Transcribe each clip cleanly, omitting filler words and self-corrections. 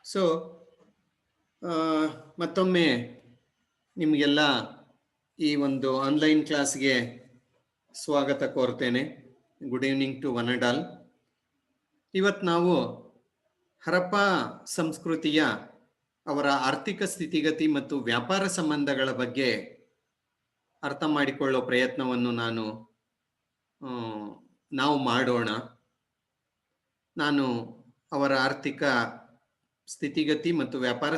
So ಮತ್ತೊಮ್ಮೆ ನಿಮಗೆಲ್ಲ ಈ ಒಂದು ಆನ್ಲೈನ್ ಕ್ಲಾಸ್ಗೆ ಸ್ವಾಗತ ಕೋರ್ತೇನೆ. Good evening to one and all. ಇವತ್ತು ನಾವು ಹರಪ್ಪ ಸಂಸ್ಕೃತಿಯ ಅವರ ಆರ್ಥಿಕ ಸ್ಥಿತಿಗತಿ ಮತ್ತು ವ್ಯಾಪಾರ ಸಂಬಂಧಗಳ ಬಗ್ಗೆ ಅರ್ಥ ಮಾಡಿಕೊಳ್ಳೋ ಪ್ರಯತ್ನವನ್ನು ನಾವು ಮಾಡೋಣ. ನಾನು ಅವರ ಆರ್ಥಿಕ ಸ್ಥಿತಿಗತಿ ಮತ್ತು ವ್ಯಾಪಾರ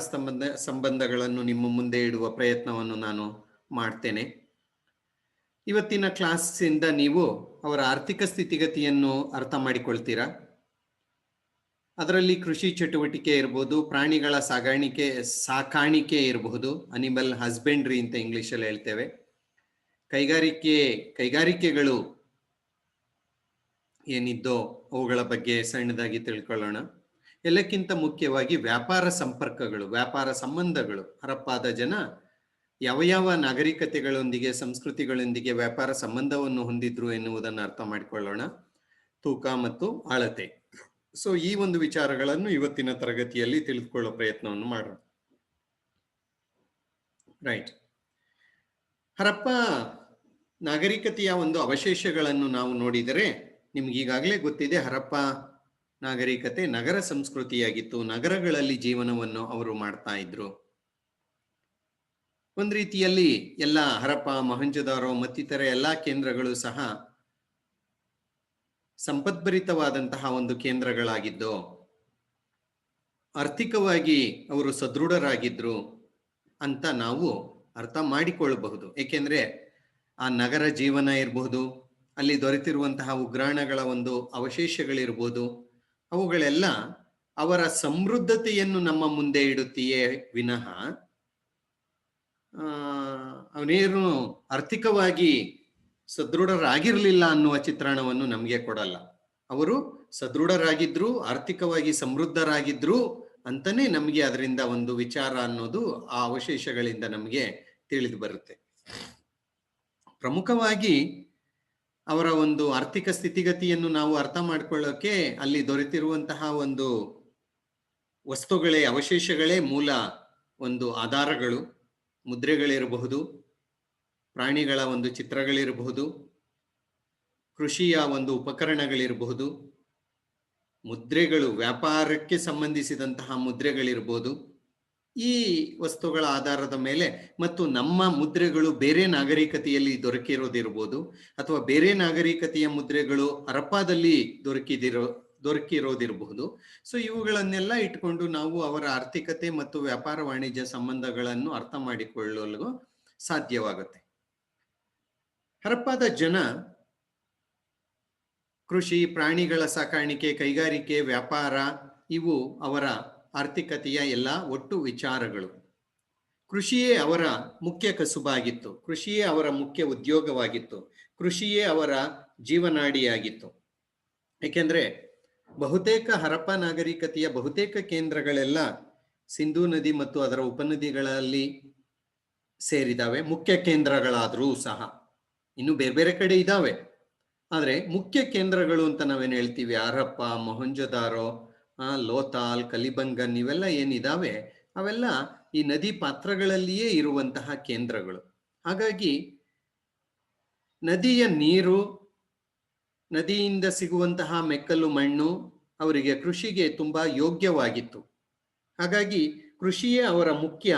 ಸಂಬಂಧಗಳನ್ನು ನಿಮ್ಮ ಮುಂದೆ ಇಡುವ ಪ್ರಯತ್ನವನ್ನು ನಾನು ಮಾಡ್ತೇನೆ. ಇವತ್ತಿನ ಕ್ಲಾಸಿಂದ ನೀವು ಅವರ ಆರ್ಥಿಕ ಸ್ಥಿತಿಗತಿಯನ್ನು ಅರ್ಥ ಮಾಡಿಕೊಳ್ತೀರಾ. ಅದರಲ್ಲಿ ಕೃಷಿ ಚಟುವಟಿಕೆ ಇರಬಹುದು, ಪ್ರಾಣಿಗಳ ಸಾಕಾಣಿಕೆ ಇರಬಹುದು, ಅನಿಮಲ್ ಹಸ್ಬೆಂಡ್ರಿ ಅಂತ ಇಂಗ್ಲಿಷಲ್ಲಿ ಹೇಳ್ತೇವೆ. ಕೈಗಾರಿಕೆಗಳು ಏನಿದ್ದೋ ಅವುಗಳ ಬಗ್ಗೆ ಸಣ್ಣದಾಗಿ ತಿಳ್ಕೊಳ್ಳೋಣ. ಎಲ್ಲಕ್ಕಿಂತ ಮುಖ್ಯವಾಗಿ ವ್ಯಾಪಾರ ಸಂಪರ್ಕಗಳು, ವ್ಯಾಪಾರ ಸಂಬಂಧಗಳು. ಹರಪ್ಪಾದ ಜನ ಯಾವ ನಾಗರಿಕತೆಗಳೊಂದಿಗೆ, ಸಂಸ್ಕೃತಿಗಳೊಂದಿಗೆ ವ್ಯಾಪಾರ ಸಂಬಂಧವನ್ನು ಹೊಂದಿದ್ರು ಎನ್ನುವುದನ್ನು ಅರ್ಥ ಮಾಡಿಕೊಳ್ಳೋಣ. ತೂಕ ಮತ್ತು ಅಳತೆ. ಸೊ ಈ ಒಂದು ವಿಚಾರಗಳನ್ನು ಇವತ್ತಿನ ತರಗತಿಯಲ್ಲಿ ತಿಳಿದುಕೊಳ್ಳೋ ಪ್ರಯತ್ನವನ್ನು ಮಾಡೋಣ. ರೈಟ್. ಹರಪ್ಪ ನಾಗರಿಕತೆಯ ಒಂದು ಅವಶೇಷಗಳನ್ನು ನಾವು ನೋಡಿದರೆ ನಿಮ್ಗೆ ಈಗಾಗಲೇ ಗೊತ್ತಿದೆ, ಹರಪ್ಪ ನಾಗರಿಕತೆ ನಗರ ಸಂಸ್ಕೃತಿಯಾಗಿತ್ತು. ನಗರಗಳಲ್ಲಿ ಜೀವನವನ್ನು ಅವರು ಮಾಡ್ತಾ ಇದ್ರು. ಒಂದು ರೀತಿಯಲ್ಲಿ ಎಲ್ಲ ಹರಪ್ಪ, ಮೊಹಂಜೊದಾರೋ ಮತ್ತಿತರ ಎಲ್ಲ ಕೇಂದ್ರಗಳು ಸಹ ಸಂಪದ್ಭರಿತವಾದಂತಹ ಒಂದು ಕೇಂದ್ರಗಳಾಗಿದ್ದು, ಆರ್ಥಿಕವಾಗಿ ಅವರು ಸದೃಢರಾಗಿದ್ರು ಅಂತ ನಾವು ಅರ್ಥ ಮಾಡಿಕೊಳ್ಳಬಹುದು. ಏಕೆಂದ್ರೆ ಆ ನಗರ ಜೀವನ ಇರಬಹುದು, ಅಲ್ಲಿ ದೊರೆತಿರುವಂತಹ ಉಗ್ರಾಣಗಳ ಒಂದು ಅವಶೇಷಗಳಿರ್ಬೋದು, ಅವುಗಳೆಲ್ಲ ಅವರ ಸಮೃದ್ಧತೆಯನ್ನು ನಮ್ಮ ಮುಂದೆ ಇಡುತ್ತೀಯೇ ವಿನಃ ಅವನೇನು ಆರ್ಥಿಕವಾಗಿ ಸದೃಢರಾಗಿರ್ಲಿಲ್ಲ ಅನ್ನುವ ಚಿತ್ರಣವನ್ನು ನಮಗೆ ಕೊಡಲ್ಲ. ಅವರು ಸದೃಢರಾಗಿದ್ರು, ಆರ್ಥಿಕವಾಗಿ ಸಮೃದ್ಧರಾಗಿದ್ರು ಅಂತಾನೆ ನಮಗೆ ಅದರಿಂದ ಒಂದು ವಿಚಾರ ಅನ್ನೋದು ಆ ಅವಶೇಷಗಳಿಂದ ನಮಗೆ ತಿಳಿದು ಬರುತ್ತೆ. ಪ್ರಮುಖವಾಗಿ ಅವರ ಒಂದು ಆರ್ಥಿಕ ಸ್ಥಿತಿಗತಿಯನ್ನು ನಾವು ಅರ್ಥ ಮಾಡ್ಕೊಳ್ಳೋಕೆ ಅಲ್ಲಿ ದೊರೆತಿರುವಂತಹ ಒಂದು ವಸ್ತುಗಳೇ, ಅವಶೇಷಗಳೇ ಮೂಲ ಒಂದು ಆಧಾರಗಳು. ಮುದ್ರೆಗಳಿರಬಹುದು, ಪ್ರಾಣಿಗಳ ಒಂದು ಚಿತ್ರಗಳಿರಬಹುದು, ಕೃಷಿಯ ಒಂದು ಉಪಕರಣಗಳಿರಬಹುದು, ಮುದ್ರೆಗಳು, ವ್ಯಾಪಾರಕ್ಕೆ ಸಂಬಂಧಿಸಿದಂತಹ ಮುದ್ರೆಗಳಿರ್ಬೋದು. ಈ ವಸ್ತುಗಳ ಆಧಾರದ ಮೇಲೆ ಮತ್ತು ನಮ್ಮ ಮುದ್ರೆಗಳು ಬೇರೆ ನಾಗರಿಕತೆಯಲ್ಲಿ ದೊರಕಿರೋದಿರ್ಬೋದು, ಅಥವಾ ಬೇರೆ ನಾಗರಿಕತೆಯ ಮುದ್ರೆಗಳು ಹರಪ್ಪಾದಲ್ಲಿ ದೊರಕಿರೋದಿರಬಹುದು. ಸೊ ಇವುಗಳನ್ನೆಲ್ಲ ಇಟ್ಕೊಂಡು ನಾವು ಅವರ ಆರ್ಥಿಕತೆ ಮತ್ತು ವ್ಯಾಪಾರ ವಾಣಿಜ್ಯ ಸಂಬಂಧಗಳನ್ನು ಅರ್ಥ ಮಾಡಿಕೊಳ್ಳಲು ಸಾಧ್ಯವಾಗುತ್ತೆ. ಹರಪ್ಪಾದ ಜನ ಕೃಷಿ, ಪ್ರಾಣಿಗಳ ಸಾಕಾಣಿಕೆ, ಕೈಗಾರಿಕೆ, ವ್ಯಾಪಾರ ಇವು ಅವರ ಆರ್ಥಿಕತೆಯ ಎಲ್ಲ ಒಟ್ಟು ವಿಚಾರಗಳು. ಕೃಷಿಯೇ ಅವರ ಮುಖ್ಯ ಕಸುಬಾಗಿತ್ತು, ಕೃಷಿಯೇ ಅವರ ಮುಖ್ಯ ಉದ್ಯೋಗವಾಗಿತ್ತು, ಕೃಷಿಯೇ ಅವರ ಜೀವನಾಡಿಯಾಗಿತ್ತು. ಏಕೆಂದ್ರೆ ಬಹುತೇಕ ಹರಪ್ಪ ನಾಗರಿಕತೆಯ ಬಹುತೇಕ ಕೇಂದ್ರಗಳೆಲ್ಲ ಸಿಂಧೂ ನದಿ ಮತ್ತು ಅದರ ಉಪನದಿಗಳಲ್ಲಿ ಸೇರಿದಾವೆ. ಮುಖ್ಯ ಕೇಂದ್ರಗಳಾದರೂ ಸಹ ಇನ್ನು ಬೇರೆ ಬೇರೆ ಕಡೆ ಇದ್ದಾವೆ, ಆದರೆ ಮುಖ್ಯ ಕೇಂದ್ರಗಳು ಅಂತ ನಾವೇನು ಹೇಳ್ತೀವಿ, ಹರಪ್ಪ, ಮೊಹಂಜೊದಾರೋ, ಲೋಥಾಲ್, ಕಲಿಬಂಗನ್ ಇವೆಲ್ಲ ಏನಿದಾವೆ ಅವೆಲ್ಲ ಈ ನದಿ ಪಾತ್ರಗಳಲ್ಲಿಯೇ ಇರುವಂತಹ ಕೇಂದ್ರಗಳು. ಹಾಗಾಗಿ ನದಿಯ ನೀರು, ನದಿಯಿಂದ ಸಿಗುವಂತಹ ಮೆಕ್ಕಲು ಮಣ್ಣು ಅವರಿಗೆ ಕೃಷಿಗೆ ತುಂಬಾ ಯೋಗ್ಯವಾಗಿತ್ತು. ಹಾಗಾಗಿ ಕೃಷಿಯೇ ಅವರ ಮುಖ್ಯ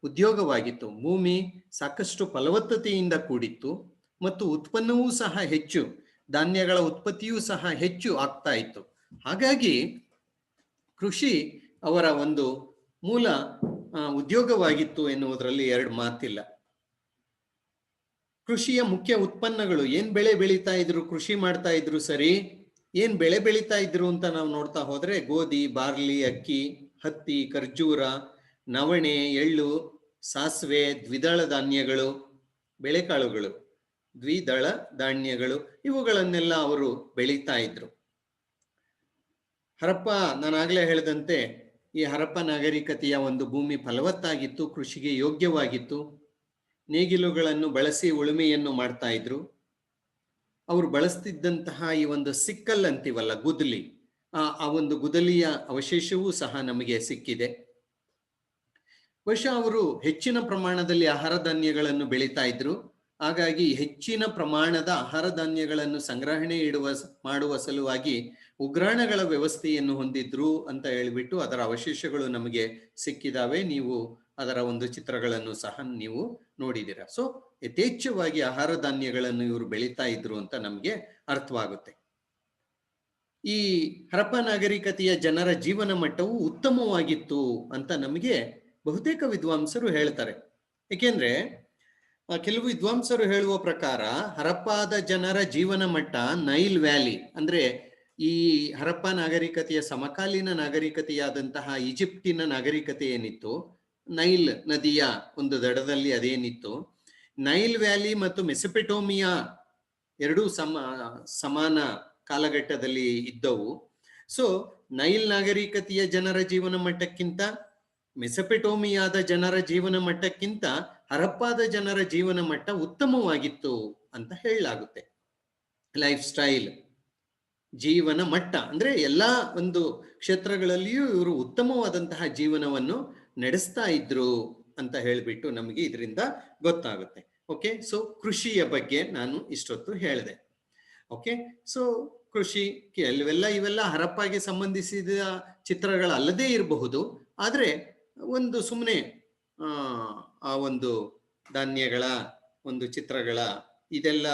ಉದ್ಯೋಗವಾಗಿತ್ತು. ಭೂಮಿ ಸಾಕಷ್ಟು ಫಲವತ್ತತೆಯಿಂದ ಕೂಡಿತ್ತು ಮತ್ತು ಉತ್ಪನ್ನವೂ ಸಹ ಹೆಚ್ಚು, ಧಾನ್ಯಗಳ ಉತ್ಪತ್ತಿಯೂ ಸಹ ಹೆಚ್ಚು ಆಗ್ತಾ ಇತ್ತು. ಹಾಗಾಗಿ ಕೃಷಿ ಅವರ ಒಂದು ಮೂಲ ಉದ್ಯೋಗವಾಗಿತ್ತು ಎನ್ನುವುದರಲ್ಲಿ ಎರಡು ಮಾತಿಲ್ಲ. ಕೃಷಿಯ ಮುಖ್ಯ ಉತ್ಪನ್ನಗಳು, ಏನ್ ಬೆಳೆ ಬೆಳೀತಾ ಇದ್ರು, ಕೃಷಿ ಮಾಡ್ತಾ ಇದ್ರು ಸರಿ, ಏನ್ ಬೆಳೆ ಬೆಳೀತಾ ಇದ್ರು ಅಂತ ನಾವು ನೋಡ್ತಾ ಹೋದ್ರೆ ಗೋಧಿ, ಬಾರ್ಲಿ, ಅಕ್ಕಿ, ಹತ್ತಿ, ಖರ್ಜೂರ, ನವಣೆ, ಎಳ್ಳು, ಸಾಸಿವೆ, ದ್ವಿದಳ ಧಾನ್ಯಗಳು, ಬೇಳೆಕಾಳುಗಳು, ದ್ವಿದಳ ಧಾನ್ಯಗಳು ಇವುಗಳನ್ನೆಲ್ಲ ಅವರು ಬೆಳೀತಾ ಇದ್ರು. ಹರಪ್ಪ, ನಾನಾಗಲೇ ಹೇಳಿದಂತೆ ಈ ಹರಪ್ಪ ನಾಗರಿಕತೆಯ ಒಂದು ಭೂಮಿ ಫಲವತ್ತಾಗಿತ್ತು, ಕೃಷಿಗೆ ಯೋಗ್ಯವಾಗಿತ್ತು. ನೇಗಿಲುಗಳನ್ನು ಬಳಸಿ ಉಳುಮೆಯನ್ನು ಮಾಡ್ತಾ ಇದ್ರು. ಅವರು ಬಳಸ್ತಿದ್ದಂತಹ ಈ ಒಂದು ಸಿಕ್ಕಲ್ ಅಂತೀವಲ್ಲ, ಗುದ್ಲಿ, ಆ ಒಂದು ಗುದಲಿಯ ಅವಶೇಷವೂ ಸಹ ನಮಗೆ ಸಿಕ್ಕಿದೆ. ಬಹುಶಃ ಅವರು ಹೆಚ್ಚಿನ ಪ್ರಮಾಣದಲ್ಲಿ ಆಹಾರ ಧಾನ್ಯಗಳನ್ನು ಬೆಳೀತಾ ಇದ್ರು. ಹಾಗಾಗಿ ಹೆಚ್ಚಿನ ಪ್ರಮಾಣದ ಆಹಾರ ಧಾನ್ಯಗಳನ್ನು ಸಂಗ್ರಹಣೆ ಮಾಡುವ ಸಲುವಾಗಿ ಉಗ್ರಾಣಗಳ ವ್ಯವಸ್ಥೆಯನ್ನು ಹೊಂದಿದ್ರು ಅಂತ ಹೇಳಿಬಿಟ್ಟು ಅದರ ಅವಶೇಷಗಳು ನಮಗೆ ಸಿಕ್ಕಿದಾವೆ. ನೀವು ಅದರ ಒಂದು ಚಿತ್ರಗಳನ್ನು ಸಹ ನೀವು ನೋಡಿದ್ದೀರಾ. ಸೊ ಯಥೇಚ್ಛವಾಗಿ ಆಹಾರ ಧಾನ್ಯಗಳನ್ನು ಇವರು ಬೆಳೀತಾ ಇದ್ರು ಅಂತ ನಮಗೆ ಅರ್ಥವಾಗುತ್ತೆ. ಈ ಹರಪ್ಪ ನಾಗರಿಕತೆಯ ಜನರ ಜೀವನ ಮಟ್ಟವು ಉತ್ತಮವಾಗಿತ್ತು ಅಂತ ನಮಗೆ ಬಹುತೇಕ ವಿದ್ವಾಂಸರು ಹೇಳ್ತಾರೆ. ಏಕೆಂದ್ರೆ ಕೆಲವು ವಿದ್ವಾಂಸರು ಹೇಳುವ ಪ್ರಕಾರ ಹರಪ್ಪಾದ ಜನರ ಜೀವನ ಮಟ್ಟ ನೈಲ್ ವ್ಯಾಲಿ ಅಂದ್ರೆ ಈ ಹರಪ್ಪ ನಾಗರಿಕತೆಯ ಸಮಕಾಲೀನ ನಾಗರಿಕತೆಯಾದಂತಹ ಈಜಿಪ್ಟಿನ ನಾಗರಿಕತೆ ಏನಿತ್ತು, ನೈಲ್ ನದಿಯ ಒಂದು ದಡದಲ್ಲಿ ಅದೇನಿತ್ತು, ನೈಲ್ ವ್ಯಾಲಿ ಮತ್ತು ಮೆಸೊಪೊಟೇಮಿಯಾ ಎರಡೂ ಸಮಾನ ಕಾಲಘಟ್ಟದಲ್ಲಿ ಇದ್ದವು. ಸೊ ನೈಲ್ ನಾಗರಿಕತೆಯ ಜನರ ಜೀವನ ಮಟ್ಟಕ್ಕಿಂತ ಮೆಸೊಪೊಟೇಮಿಯಾದ ಜನರ ಜೀವನ ಮಟ್ಟಕ್ಕಿಂತ ಹರಪ್ಪಾದ ಜನರ ಜೀವನ ಮಟ್ಟ ಉತ್ತಮವಾಗಿತ್ತು ಅಂತ ಹೇಳಲಾಗುತ್ತೆ. ಲೈಫ್ ಸ್ಟೈಲ್, ಜೀವನ ಮಟ್ಟ ಅಂದ್ರೆ ಎಲ್ಲಾ ಒಂದು ಕ್ಷೇತ್ರಗಳಲ್ಲಿಯೂ ಇವರು ಉತ್ತಮವಾದಂತಹ ಜೀವನವನ್ನು ನಡೆಸ್ತಾ ಇದ್ರು ಅಂತ ಹೇಳಿಬಿಟ್ಟು ನಮಗೆ ಇದರಿಂದ ಗೊತ್ತಾಗುತ್ತೆ. ಓಕೆ, ಸೊ ಕೃಷಿಯ ಬಗ್ಗೆ ನಾನು ಇಷ್ಟೊತ್ತು ಹೇಳಿದೆ. ಓಕೆ, ಸೊ ಕೃಷಿ ಇವೆಲ್ಲ ಹರಪ್ಪಾಗೆ ಸಂಬಂಧಿಸಿದ ಚಿತ್ರಗಳಲ್ಲದೇ ಇರಬಹುದು, ಆದ್ರೆ ಒಂದು ಸುಮ್ಮನೆ ಆ ಒಂದು ಧಾನ್ಯಗಳ ಒಂದು ಚಿತ್ರಗಳ ಇದೆಲ್ಲ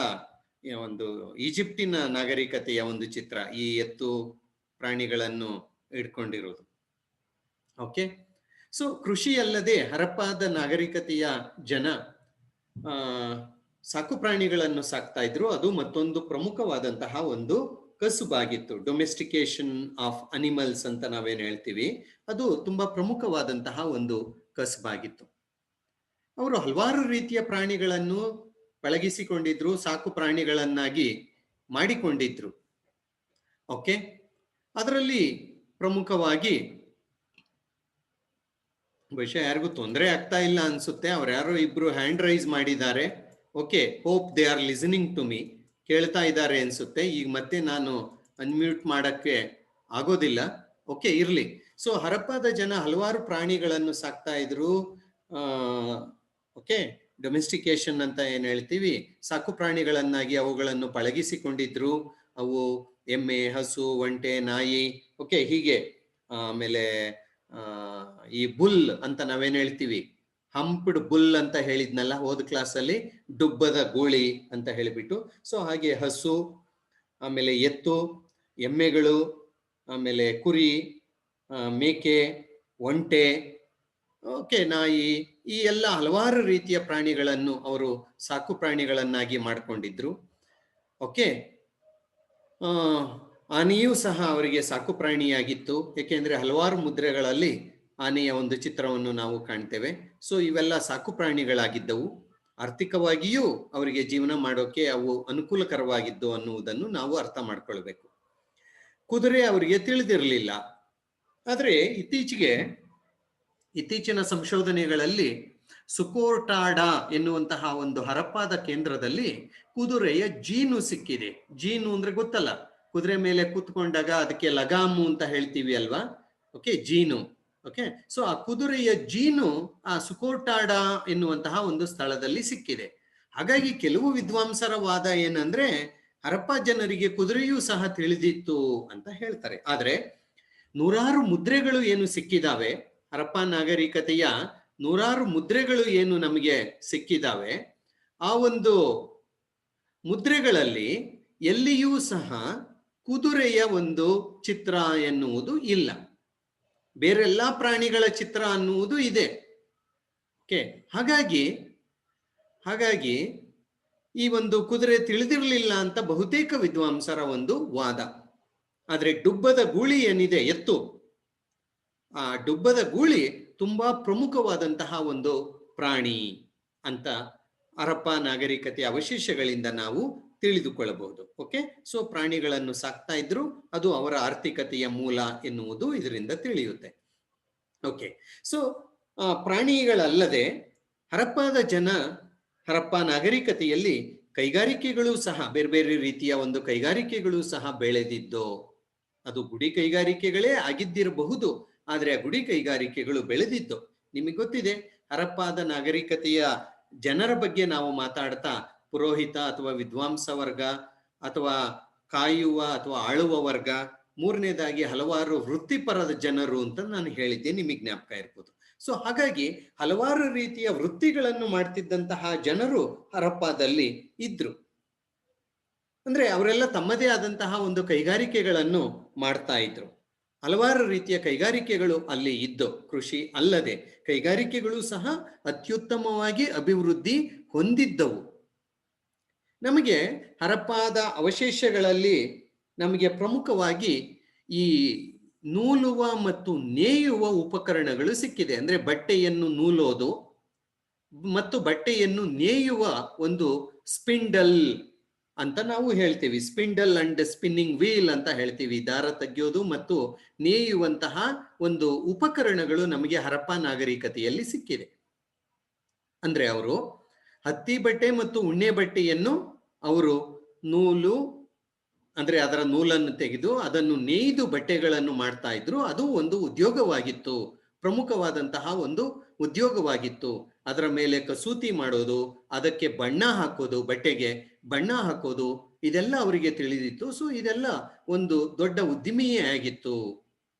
ಒಂದು ಈಜಿಪ್ಟಿನ ನಾಗರಿಕತೆಯ ಒಂದು ಚಿತ್ರ, ಈ ಎತ್ತು ಪ್ರಾಣಿಗಳನ್ನು ಇಟ್ಕೊಂಡಿರೋದು. ಓಕೆ, ಸೊ ಕೃಷಿ ಅಲ್ಲದೆ ಹರಪ್ಪಾದ ನಾಗರಿಕತೆಯ ಜನ ಸಾಕು ಪ್ರಾಣಿಗಳನ್ನು ಸಾಕ್ತಾ ಇದ್ರು. ಅದು ಮತ್ತೊಂದು ಪ್ರಮುಖವಾದಂತಹ ಒಂದು ಕಸುಬಾಗಿತ್ತು. ಡೊಮೆಸ್ಟಿಕೇಶನ್ ಆಫ್ ಅನಿಮಲ್ಸ್ ಅಂತ ನಾವೇನು ಹೇಳ್ತೀವಿ, ಅದು ತುಂಬಾ ಪ್ರಮುಖವಾದಂತಹ ಒಂದು ಕಸುಬಾಗಿತ್ತು. ಅವರು ಹಲವಾರು ರೀತಿಯ ಪ್ರಾಣಿಗಳನ್ನು ಪಳಗಿಸಿಕೊಂಡಿದ್ರು, ಸಾಕು ಪ್ರಾಣಿಗಳನ್ನಾಗಿ ಮಾಡಿಕೊಂಡಿದ್ರು. ಓಕೆ, ಅದರಲ್ಲಿ ಪ್ರಮುಖವಾಗಿ ಬಹುಶಃ ಯಾರಿಗೂ ತೊಂದರೆ ಆಗ್ತಾ ಇಲ್ಲ ಅನ್ಸುತ್ತೆ, ಅವ್ರು ಯಾರೋ ಇಬ್ರು ಹ್ಯಾಂಡ್ ರೈಸ್ ಮಾಡಿದ್ದಾರೆ. Okay, hope they are listening to me, ಕೇಳ್ತಾ ಇದ್ದಾರೆ ಅನ್ಸುತ್ತೆ. ಈಗ ಮತ್ತೆ ನಾನು ಅನ್ಮ್ಯೂಟ್ ಮಾಡಕ್ಕೆ ಆಗೋದಿಲ್ಲ. ಓಕೆ, ಇರ್ಲಿ. ಸೊ ಹರಪ್ಪಾದ ಜನ ಹಲವಾರು ಪ್ರಾಣಿಗಳನ್ನು ಸಾಕ್ತಾ ಇದ್ರು. ಓಕೆ, ಡೊಮೆಸ್ಟಿಕೇಶನ್ ಅಂತ ಏನ್ ಹೇಳ್ತೀವಿ, ಸಾಕು ಪ್ರಾಣಿಗಳನ್ನಾಗಿ ಅವುಗಳನ್ನು ಪಳಗಿಸಿಕೊಂಡಿದ್ರು. ಅವು ಎಮ್ಮೆ, ಹಸು, ಒಂಟೆ, ನಾಯಿ, ಓಕೆ, ಹೀಗೆ. ಆಮೇಲೆ ಈ ಬುಲ್ ಅಂತ ನಾವೇನ್ ಹೇಳ್ತೀವಿ, ಹಂಪ್ಡ್ ಬುಲ್ ಅಂತ ಹೇಳಿದ್ನಲ್ಲ ಹೋದ ಕ್ಲಾಸಲ್ಲಿ, ಡುಬ್ಬದ ಗೂಳಿ ಅಂತ ಹೇಳಿಬಿಟ್ಟು. ಸೊ ಹಾಗೆ ಹಸು, ಆಮೇಲೆ ಎತ್ತು, ಎಮ್ಮೆಗಳು, ಆಮೇಲೆ ಕುರಿ, ಮೇಕೆ, ಒಂಟೆ, ಓಕೆ, ನಾಯಿ, ಈ ಎಲ್ಲ ಹಲವಾರು ರೀತಿಯ ಪ್ರಾಣಿಗಳನ್ನು ಅವರು ಸಾಕು ಪ್ರಾಣಿಗಳನ್ನಾಗಿ ಮಾಡ್ಕೊಂಡಿದ್ರು. ಓಕೆ, ಆನೆಯೂ ಸಹ ಅವರಿಗೆ ಸಾಕು ಪ್ರಾಣಿಯಾಗಿತ್ತು. ಏಕೆಂದ್ರೆ ಹಲವಾರು ಮುದ್ರೆಗಳಲ್ಲಿ ಆನೆಯ ಒಂದು ಚಿತ್ರವನ್ನು ನಾವು ಕಾಣ್ತೇವೆ. ಸೊ ಇವೆಲ್ಲ ಸಾಕು ಪ್ರಾಣಿಗಳಾಗಿದ್ದವು. ಆರ್ಥಿಕವಾಗಿಯೂ ಅವರಿಗೆ ಜೀವನ ಮಾಡೋಕೆ ಅವು ಅನುಕೂಲಕರವಾಗಿದ್ದು ಅನ್ನುವುದನ್ನು ನಾವು ಅರ್ಥ ಮಾಡ್ಕೊಳ್ಬೇಕು. ಕುದುರೆ ಅವರಿಗೆ ತಿಳಿದಿರಲಿಲ್ಲ. ಆದ್ರೆ ಇತ್ತೀಚಿನ ಸಂಶೋಧನೆಗಳಲ್ಲಿ ಸುಕೋರ್ಟಾಡಾ ಎನ್ನುವಂತಹ ಒಂದು ಹರಪ್ಪಾದ ಕೇಂದ್ರದಲ್ಲಿ ಕುದುರೆಯ ಜೀನು ಸಿಕ್ಕಿದೆ. ಜೀನು ಅಂದ್ರೆ ಗೊತ್ತಲ್ಲ, ಕುದುರೆ ಮೇಲೆ ಕೂತ್ಕೊಂಡಾಗ ಅದಕ್ಕೆ ಲಗಾಮು ಅಂತ ಹೇಳ್ತೀವಿ ಅಲ್ವಾ. ಓಕೆ, ಜೀನು. ಓಕೆ, ಸೊ ಆ ಕುದುರೆಯ ಜೀನು ಆ ಸುಕೋರ್ಟಾಡಾ ಎನ್ನುವಂತಹ ಒಂದು ಸ್ಥಳದಲ್ಲಿ ಸಿಕ್ಕಿದೆ. ಹಾಗಾಗಿ ಕೆಲವು ವಿದ್ವಾಂಸರ ವಾದ ಏನಂದ್ರೆ ಹರಪ್ಪ ಜನರಿಗೆ ಕುದುರೆಯೂ ಸಹ ತಿಳಿದಿತ್ತು ಅಂತ ಹೇಳ್ತಾರೆ. ಆದ್ರೆ ನೂರಾರು ಮುದ್ರೆಗಳು ಏನು ಸಿಕ್ಕಿದಾವೆ, ಹರಪ್ಪ ನಾಗರಿಕತೆಯ ನೂರಾರು ಮುದ್ರೆಗಳು ಏನು ನಮಗೆ ಸಿಕ್ಕಿದಾವೆ, ಆ ಒಂದು ಮುದ್ರೆಗಳಲ್ಲಿ ಎಲ್ಲಿಯೂ ಸಹ ಕುದುರೆಯ ಒಂದು ಚಿತ್ರ ಎನ್ನುವುದು ಇಲ್ಲ. ಬೇರೆಲ್ಲಾ ಪ್ರಾಣಿಗಳ ಚಿತ್ರ ಅನ್ನುವುದು ಇದೆ. ಓಕೆ, ಹಾಗಾಗಿ ಈ ಒಂದು ಕುದುರೆ ತಿಳಿದಿರಲಿಲ್ಲ ಅಂತ ಬಹುತೇಕ ವಿದ್ವಾಂಸರ ಒಂದು ವಾದ. ಆದ್ರೆ ಡುಬ್ಬದ ಗೂಳಿ ಏನಿದೆ, ಎತ್ತು, ಆ ಡುಬ್ಬದ ಗೂಳಿ ತುಂಬಾ ಪ್ರಮುಖವಾದಂತಹ ಒಂದು ಪ್ರಾಣಿ ಅಂತ ಹರಪ್ಪ ನಾಗರಿಕತೆಯ ಅವಶೇಷಗಳಿಂದ ನಾವು ತಿಳಿದುಕೊಳ್ಳಬಹುದು. ಓಕೆ, ಸೊ ಪ್ರಾಣಿಗಳನ್ನು ಸಾಕ್ತಾ ಇದ್ರು, ಅದು ಅವರ ಆರ್ಥಿಕತೆಯ ಮೂಲ ಎನ್ನುವುದು ಇದರಿಂದ ತಿಳಿಯುತ್ತೆ. ಓಕೆ, ಸೊ ಪ್ರಾಣಿಗಳಲ್ಲದೆ ಹರಪ್ಪ ನಾಗರಿಕತೆಯಲ್ಲಿ ಕೈಗಾರಿಕೆಗಳು ಸಹ ಬೇರೆ ಬೇರೆ ರೀತಿಯ ಒಂದು ಕೈಗಾರಿಕೆಗಳು ಸಹ ಬೆಳೆದಿದ್ದು ಅದು ಗುಡಿ ಕೈಗಾರಿಕೆಗಳೇ ಆಗಿದ್ದಿರಬಹುದು, ಆದ್ರೆ ಆ ಗುಡಿ ಕೈಗಾರಿಕೆಗಳು ಬೆಳೆದಿದ್ದು ನಿಮಗೆ ಗೊತ್ತಿದೆ. ಹರಪ್ಪಾದ ನಾಗರಿಕತೆಯ ಜನರ ಬಗ್ಗೆ ನಾವು ಮಾತಾಡ್ತಾ ಪುರೋಹಿತ ಅಥವಾ ವಿದ್ವಾಂಸ ವರ್ಗ ಅಥವಾ ಕಾಯುವ ಅಥವಾ ಆಳುವ ವರ್ಗ, ಮೂರನೇದಾಗಿ ಹಲವಾರು ವೃತ್ತಿಪರದ ಜನರು ಅಂತ ನಾನು ಹೇಳಿದ್ದೆ, ನಿಮಗೆ ಜ್ಞಾಪಕ ಇರ್ಬೋದು. ಸೊ ಹಾಗಾಗಿ ಹಲವಾರು ರೀತಿಯ ವೃತ್ತಿಗಳನ್ನು ಮಾಡ್ತಿದ್ದಂತಹ ಜನರು ಹರಪ್ಪಾದಲ್ಲಿ ಇದ್ರು. ಅಂದ್ರೆ ಅವರೆಲ್ಲ ತಮ್ಮದೇ ಆದಂತಹ ಒಂದು ಕೈಗಾರಿಕೆಗಳನ್ನು ಮಾಡ್ತಾ ಇದ್ರು. ಹಲವಾರು ರೀತಿಯ ಕೈಗಾರಿಕೆಗಳು ಅಲ್ಲಿ ಇದ್ದು, ಕೃಷಿ ಅಲ್ಲದೆ ಕೈಗಾರಿಕೆಗಳು ಸಹ ಅತ್ಯುತ್ತಮವಾಗಿ ಅಭಿವೃದ್ಧಿ ಹೊಂದಿದ್ದವು. ನಮಗೆ ಹರಪ್ಪಾದ ಅವಶೇಷಗಳಲ್ಲಿ ನಮಗೆ ಪ್ರಮುಖವಾಗಿ ಈ ನೂಲುವ ಮತ್ತು ನೇಯುವ ಉಪಕರಣಗಳು ಸಿಕ್ಕಿದೆ. ಅಂದ್ರೆ ಬಟ್ಟೆಯನ್ನು ನೂಲೋದು ಮತ್ತು ಬಟ್ಟೆಯನ್ನು ನೇಯುವ ಒಂದು ಸ್ಪಿಂಡಲ್ ಅಂತ ನಾವು ಹೇಳ್ತೀವಿ. ಸ್ಪಿಂಡಲ್ ಅಂಡ್ ಸ್ಪಿನ್ನಿಂಗ್ ವೀಲ್ ಅಂತ ಹೇಳ್ತೀವಿ. ದಾರ ತೆಗೆಯೋದು ಮತ್ತು ನೇಯುವಂತಹ ಒಂದು ಉಪಕರಣಗಳು ನಮಗೆ ಹರಪ್ಪ ನಾಗರಿಕತೆಯಲ್ಲಿ ಸಿಕ್ಕಿದೆ. ಅಂದ್ರೆ ಅವರು ಹತ್ತಿ ಬಟ್ಟೆ ಮತ್ತು ಉಣ್ಣೆ ಬಟ್ಟೆಯನ್ನು ಅವರು ನೂಲು ಅಂದ್ರೆ ಅದರ ನೂಲನ್ನು ತೆಗೆದು ಅದನ್ನು ನೇಯ್ದು ಬಟ್ಟೆಗಳನ್ನು ಮಾಡ್ತಾ ಇದ್ರು. ಅದು ಒಂದು ಉದ್ಯೋಗವಾಗಿತ್ತು, ಪ್ರಮುಖವಾದಂತಹ ಒಂದು ಉದ್ಯೋಗವಾಗಿತ್ತು. ಅದರ ಮೇಲೆ ಕಸೂತಿ ಮಾಡೋದು, ಅದಕ್ಕೆ ಬಣ್ಣ ಹಾಕೋದು, ಬಟ್ಟೆಗೆ ಬಣ್ಣ ಹಾಕೋದು, ಇದೆಲ್ಲ ಅವರಿಗೆ ತಿಳಿದಿತ್ತು. ಸೊ ಇದೆಲ್ಲ ಒಂದು ದೊಡ್ಡ ಉದ್ದಿಮೆಯೇ ಆಗಿತ್ತು.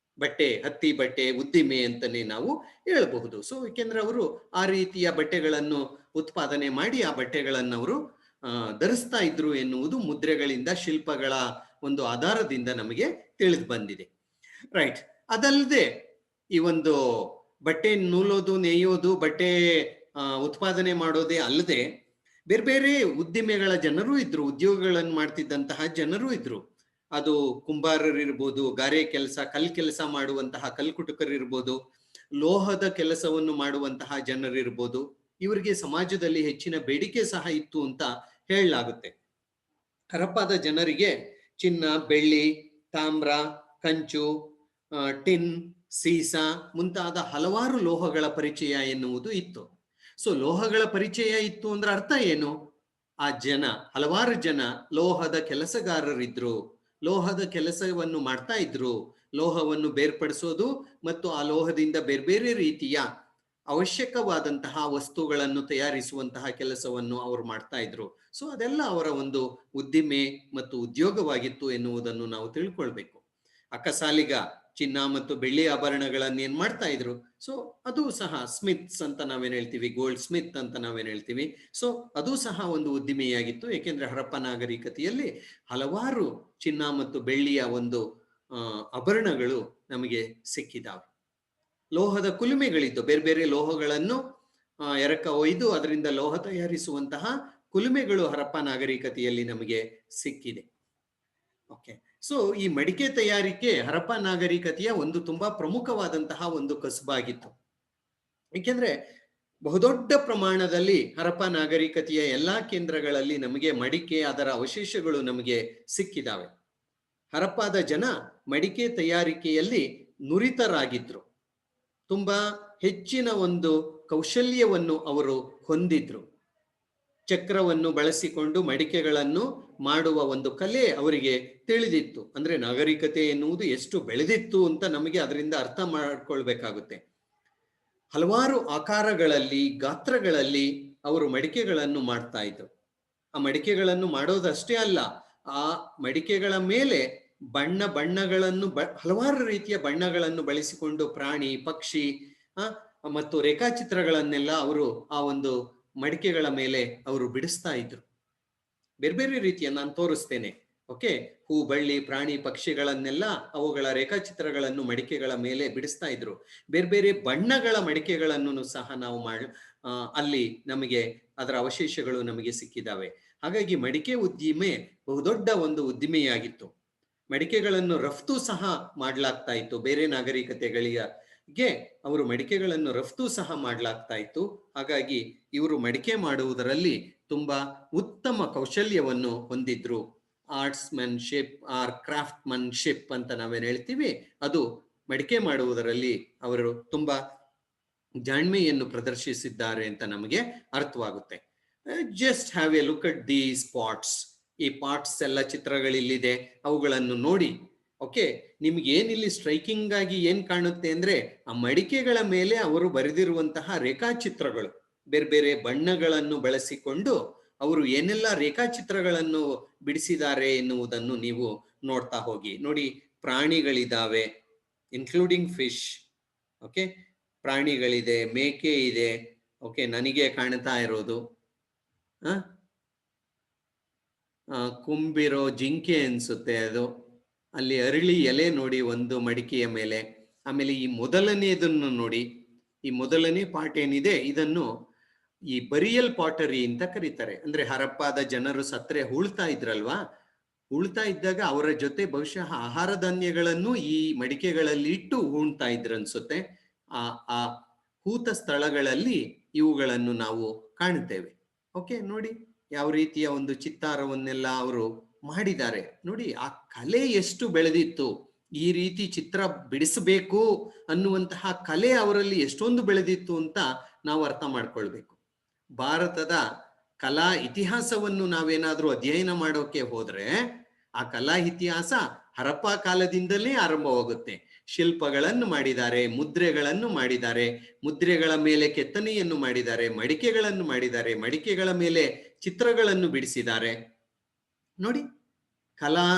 ಹತ್ತಿ ಬಟ್ಟೆ ಉದ್ದಿಮೆ ಅಂತಾನೆ ನಾವು ಹೇಳಬಹುದು. ಸೊ ಏಕೆಂದ್ರೆ ಅವರು ಆ ರೀತಿಯ ಬಟ್ಟೆಗಳನ್ನು ಉತ್ಪಾದನೆ ಮಾಡಿ ಆ ಬಟ್ಟೆಗಳನ್ನು ಅವರು ಧರಿಸ್ತಾ ಇದ್ರು ಎನ್ನುವುದು ಮುದ್ರೆಗಳಿಂದ, ಶಿಲ್ಪಗಳ ಒಂದು ಆಧಾರದಿಂದ ನಮಗೆ ತಿಳಿದು ಬಂದಿದೆ. ರೈಟ್. ಅದಲ್ಲದೆ ಈ ಒಂದು ಬಟ್ಟೆ ನೂಲೋದು, ನೇಯೋದು, ಬಟ್ಟೆ ಉತ್ಪಾದನೆ ಮಾಡೋದೇ ಅಲ್ಲದೆ ಬೇರೆ ಬೇರೆ ಉದ್ದಿಮೆಗಳ ಜನರು ಇದ್ರು, ಉದ್ಯೋಗಗಳನ್ನು ಮಾಡ್ತಿದ್ದಂತಹ ಜನರು ಇದ್ರು. ಅದು ಕುಂಬಾರರಿರ್ಬೋದು, ಗಾರೆ ಕೆಲಸ, ಕಲ್ ಕೆಲಸ ಮಾಡುವಂತಹ ಕಲ್ಕುಟುಕರಿರ್ಬೋದು, ಲೋಹದ ಕೆಲಸವನ್ನು ಮಾಡುವಂತಹ ಜನರಿರ್ಬೋದು. ಇವರಿಗೆ ಸಮಾಜದಲ್ಲಿ ಹೆಚ್ಚಿನ ಬೇಡಿಕೆ ಸಹ ಇತ್ತು ಅಂತ ಹೇಳಲಾಗುತ್ತೆ. ಹರಪ್ಪಾದ ಜನರಿಗೆ ಚಿನ್ನ, ಬೆಳ್ಳಿ, ತಾಮ್ರ, ಕಂಚು, ಟಿನ್, ಸೀಸ ಮುಂತಾದ ಹಲವಾರು ಲೋಹಗಳ ಪರಿಚಯ ಎನ್ನುವುದು ಇತ್ತು. ಸೊ ಲೋಹಗಳ ಪರಿಚಯ ಇತ್ತು ಅಂದ್ರೆ ಅರ್ಥ ಏನು? ಆ ಜನ, ಹಲವಾರು ಜನ ಲೋಹದ ಕೆಲಸಗಾರರಿದ್ರು, ಲೋಹದ ಕೆಲಸವನ್ನು ಮಾಡ್ತಾ ಇದ್ರು. ಲೋಹವನ್ನು ಬೇರ್ಪಡಿಸೋದು ಮತ್ತು ಆ ಲೋಹದಿಂದ ಬೇರೆ ಬೇರೆ ರೀತಿಯ ಅವಶ್ಯಕವಾದಂತಹ ವಸ್ತುಗಳನ್ನು ತಯಾರಿಸುವಂತಹ ಕೆಲಸವನ್ನು ಅವರು ಮಾಡ್ತಾ ಇದ್ರು. ಸೊ ಅದೆಲ್ಲ ಅವರ ಒಂದು ಉದ್ದಿಮೆ ಮತ್ತು ಉದ್ಯೋಗವಾಗಿತ್ತು ಎನ್ನುವುದನ್ನು ನಾವು ತಿಳ್ಕೊಳ್ಬೇಕು. ಅಕಸಾಲಿಗ ಚಿನ್ನ ಮತ್ತು ಬೆಳ್ಳಿ ಆಭರಣಗಳನ್ನು ಏನ್ ಮಾಡ್ತಾ ಇದ್ರು. ಸೊ ಅದು ಸಹ ಸ್ಮಿತ್ಸ್ ಅಂತ ನಾವೇನ್ ಹೇಳ್ತೀವಿ, ಗೋಲ್ಡ್ ಸ್ಮಿತ್ ಅಂತ ನಾವೇನ್ ಹೇಳ್ತೀವಿ. ಸೊ ಅದು ಸಹ ಒಂದು ಉದ್ದಿಮೆಯಾಗಿತ್ತು. ಏಕೆಂದ್ರೆ ಹರಪ್ಪ ನಾಗರಿಕತೆಯಲ್ಲಿ ಹಲವಾರು ಚಿನ್ನ ಮತ್ತು ಬೆಳ್ಳಿಯ ಒಂದು ಆಭರಣಗಳು ನಮಗೆ ಸಿಕ್ಕಿದಾವೆ. ಲೋಹದ ಕುಲುಮೆಗಳಿದ್ದು, ಬೇರೆ ಬೇರೆ ಲೋಹಗಳನ್ನು ಎರಕ ಒಯ್ದು ಅದರಿಂದ ಲೋಹ ತಯಾರಿಸುವಂತಹ ಕುಲುಮೆಗಳು ಹರಪ್ಪ ನಾಗರಿಕತೆಯಲ್ಲಿ ನಮಗೆ ಸಿಕ್ಕಿದೆ. ಓಕೆ. ಸೊ ಈ ಮಡಿಕೆ ತಯಾರಿಕೆ ಹರಪ್ಪ ನಾಗರಿಕತೆಯ ಒಂದು ತುಂಬಾ ಪ್ರಮುಖವಾದಂತಹ ಒಂದು ಕಸುಬಾಗಿತ್ತು. ಏಕೆಂದ್ರೆ ಬಹುದೊಡ್ಡ ಪ್ರಮಾಣದಲ್ಲಿ ಹರಪ್ಪ ನಾಗರಿಕತೆಯ ಎಲ್ಲಾ ಕೇಂದ್ರಗಳಲ್ಲಿ ನಮಗೆ ಮಡಿಕೆ, ಅದರ ಅವಶೇಷಗಳು ನಮಗೆ ಸಿಕ್ಕಿದಾವೆ. ಹರಪ್ಪಾದ ಜನ ಮಡಿಕೆ ತಯಾರಿಕೆಯಲ್ಲಿ ನುರಿತರಾಗಿದ್ರು. ತುಂಬಾ ಹೆಚ್ಚಿನ ಒಂದು ಕೌಶಲ್ಯವನ್ನು ಅವರು ಹೊಂದಿದ್ರು. ಚಕ್ರವನ್ನು ಬಳಸಿಕೊಂಡು ಮಡಿಕೆಗಳನ್ನು ಮಾಡುವ ಒಂದು ಕಲೆ ಅವರಿಗೆ ತಿಳಿದಿತ್ತು. ಅಂದ್ರೆ ನಾಗರಿಕತೆ ಎನ್ನುವುದು ಎಷ್ಟು ಬೆಳೆದಿತ್ತು ಅಂತ ನಮಗೆ ಅದರಿಂದ ಅರ್ಥ ಮಾಡ್ಕೊಳ್ಬೇಕಾಗುತ್ತೆ. ಹಲವಾರು ಆಕಾರಗಳಲ್ಲಿ, ಗಾತ್ರಗಳಲ್ಲಿ ಅವರು ಮಡಿಕೆಗಳನ್ನು ಮಾಡ್ತಾ ಇದ್ರು. ಆ ಮಡಿಕೆಗಳನ್ನು ಮಾಡೋದಷ್ಟೇ ಅಲ್ಲ, ಆ ಮಡಿಕೆಗಳ ಮೇಲೆ ಬಣ್ಣಗಳನ್ನು ಹಲವಾರು ರೀತಿಯ ಬಣ್ಣಗಳನ್ನು ಬಳಸಿಕೊಂಡು ಪ್ರಾಣಿ, ಪಕ್ಷಿ ಮತ್ತು ರೇಖಾಚಿತ್ರಗಳನ್ನೆಲ್ಲ ಅವರು ಆ ಒಂದು ಮಡಿಕೆಗಳ ಮೇಲೆ ಅವರು ಬಿಡಿಸ್ತಾ ಇದ್ರು. ಬೇರೆ ಬೇರೆ ರೀತಿಯ, ನಾನು ತೋರಿಸ್ತೇನೆ. ಓಕೆ. ಹೂ, ಬಳ್ಳಿ, ಪ್ರಾಣಿ, ಪಕ್ಷಿಗಳನ್ನೆಲ್ಲ ಅವುಗಳ ರೇಖಾಚಿತ್ರಗಳನ್ನು ಮಡಿಕೆಗಳ ಮೇಲೆ ಬಿಡಿಸ್ತಾ ಇದ್ರು. ಬೇರೆ ಬೇರೆ ಬಣ್ಣಗಳ ಮಡಿಕೆಗಳನ್ನು ಸಹ ನಾವು ಅಲ್ಲಿ ನಮಗೆ ಅದರ ಅವಶೇಷಗಳು ನಮಗೆ ಸಿಕ್ಕಿದಾವೆ. ಹಾಗಾಗಿ ಮಡಿಕೆ ಉದ್ದಿಮೆ ಬಹುದೊಡ್ಡ ಒಂದು ಉದ್ದಿಮೆಯಾಗಿತ್ತು. ಮಡಿಕೆಗಳನ್ನು ರಫ್ತು ಸಹ ಮಾಡಲಾಗ್ತಾ ಇತ್ತು. ಬೇರೆ ನಾಗರಿಕತೆಗಳಿಗೆ ಅವರು ಮಡಿಕೆಗಳನ್ನು ರಫ್ತು ಸಹ ಮಾಡಲಾಗ್ತಾ ಇತ್ತು. ಹಾಗಾಗಿ ಇವರು ಮಡಿಕೆ ಮಾಡುವುದರಲ್ಲಿ ತುಂಬಾ ಉತ್ತಮ ಕೌಶಲ್ಯವನ್ನು ಹೊಂದಿದ್ರು. ಆರ್ಟ್ಸ್ಮನ್ಶಿಪ್ ಆರ್ ಕ್ರಾಫ್ಟ್ಮನ್ಶಿಪ್ ಅಂತ ನಾವೇನು ಹೇಳ್ತೀವಿ, ಅದು ಮಡಿಕೆ ಮಾಡುವುದರಲ್ಲಿ ಅವರು ತುಂಬಾ ಜಾಣ್ಮೆಯನ್ನು ಪ್ರದರ್ಶಿಸಿದ್ದಾರೆ ಅಂತ ನಮಗೆ ಅರ್ಥವಾಗುತ್ತೆ. Just have a look at these pots. ಈ ಪಾಟ್ಸ್ ಎಲ್ಲ ಚಿತ್ರಗಳಿಲ್ಲಿದೆ, ಅವುಗಳನ್ನು ನೋಡಿ ಓಕೆ, ನಿಮ್ಗೆ ಏನಿಲ್ಲಿ ಸ್ಟ್ರೈಕಿಂಗ್ ಆಗಿ ಏನ್ ಕಾಣುತ್ತೆ ಅಂದ್ರೆ ಆ ಮಡಿಕೆಗಳ ಮೇಲೆ ಅವರು ಬರೆದಿರುವಂತಹ ರೇಖಾಚಿತ್ರಗಳು, ಬೇರೆ ಬೇರೆ ಬಣ್ಣಗಳನ್ನು ಬಳಸಿಕೊಂಡು ಅವರು ಏನೆಲ್ಲ ರೇಖಾಚಿತ್ರಗಳನ್ನು ಬಿಡಿಸಿದ್ದಾರೆ ಎನ್ನುವುದನ್ನು ನೀವು ನೋಡ್ತಾ ಹೋಗಿ. ನೋಡಿ, ಪ್ರಾಣಿಗಳಿದಾವೆ, ಇನ್ಕ್ಲೂಡಿಂಗ್ ಫಿಶ್. ಓಕೆ, ಪ್ರಾಣಿಗಳಿದೆ, ಮೇಕೆ ಇದೆ. ಓಕೆ, ನನಗೆ ಕಾಣ್ತಾ ಇರೋದು ಕುಂಬಿರೋ ಜಿಂಕೆ ಅನ್ಸುತ್ತೆ ಅದು. ಅಲ್ಲಿ ಅರಳಿ ಎಲೆ ನೋಡಿ ಒಂದು ಮಡಿಕೆಯ ಮೇಲೆ. ಆಮೇಲೆ ಈ ಮೊದಲನೇದನ್ನು ನೋಡಿ, ಈ ಮೊದಲನೇ ಪಾರ್ಟ್ ಏನಿದೆ ಇದನ್ನು ಈ ಬರಿಯಲ್ ಪಾಟರಿ ಅಂತ ಕರೀತಾರೆ. ಅಂದ್ರೆ ಹರಪ್ಪಾದ ಜನರು ಸತ್ರೆ ಹೂಳ್ತಾ ಇದ್ರಲ್ವಾ, ಹೂಳ್ತಾ ಇದ್ದಾಗ ಅವರ ಜೊತೆ ಬಹುಶಃ ಆಹಾರ ಧಾನ್ಯಗಳನ್ನು ಈ ಮಡಿಕೆಗಳಲ್ಲಿ ಇಟ್ಟು ಹೂಣ್ತಾ ಇದ್ರು ಅನ್ಸುತ್ತೆ. ಆ ಹೂತ ಸ್ಥಳಗಳಲ್ಲಿ ಇವುಗಳನ್ನು ನಾವು ಕಾಣುತ್ತೇವೆ. ಓಕೆ, ನೋಡಿ ಯಾವ ರೀತಿಯ ಒಂದು ಚಿತ್ತಾರವನ್ನೆಲ್ಲ ಅವರು ಮಾಡಿದ್ದಾರೆ. ನೋಡಿ ಆ ಕಲೆ ಎಷ್ಟು ಬೆಳೆದಿತ್ತು, ಈ ರೀತಿ ಚಿತ್ರ ಬಿಡಿಸಬೇಕು ಅನ್ನುವಂತಹ ಕಲೆ ಅವರಲ್ಲಿ ಎಷ್ಟೊಂದು ಬೆಳೆದಿತ್ತು ಅಂತ ನಾವು ಅರ್ಥ ಮಾಡ್ಕೊಳ್ಬೇಕು. ಭಾರತದ ಕಲಾ ಇತಿಹಾಸವನ್ನು ನಾವೇನಾದ್ರೂ ಅಧ್ಯಯನ ಮಾಡೋಕೆ ಹೋದ್ರೆ ಆ ಕಲಾ ಇತಿಹಾಸ ಹರಪ್ಪ ಕಾಲದಿಂದಲೇ ಆರಂಭವಾಗುತ್ತೆ. ಶಿಲ್ಪಗಳನ್ನು ಮಾಡಿದ್ದಾರೆ, ಮುದ್ರೆಗಳನ್ನು ಮಾಡಿದ್ದಾರೆ, ಮುದ್ರೆಗಳ ಮೇಲೆ ಕೆತ್ತನೆಯನ್ನು ಮಾಡಿದ್ದಾರೆ, ಮಡಿಕೆಗಳನ್ನು ಮಾಡಿದ್ದಾರೆ, ಮಡಿಕೆಗಳ ಮೇಲೆ ಚಿತ್ರಗಳನ್ನು ಬಿಡಿಸಿದ್ದಾರೆ. ನೋಡಿ, ಕಲಾ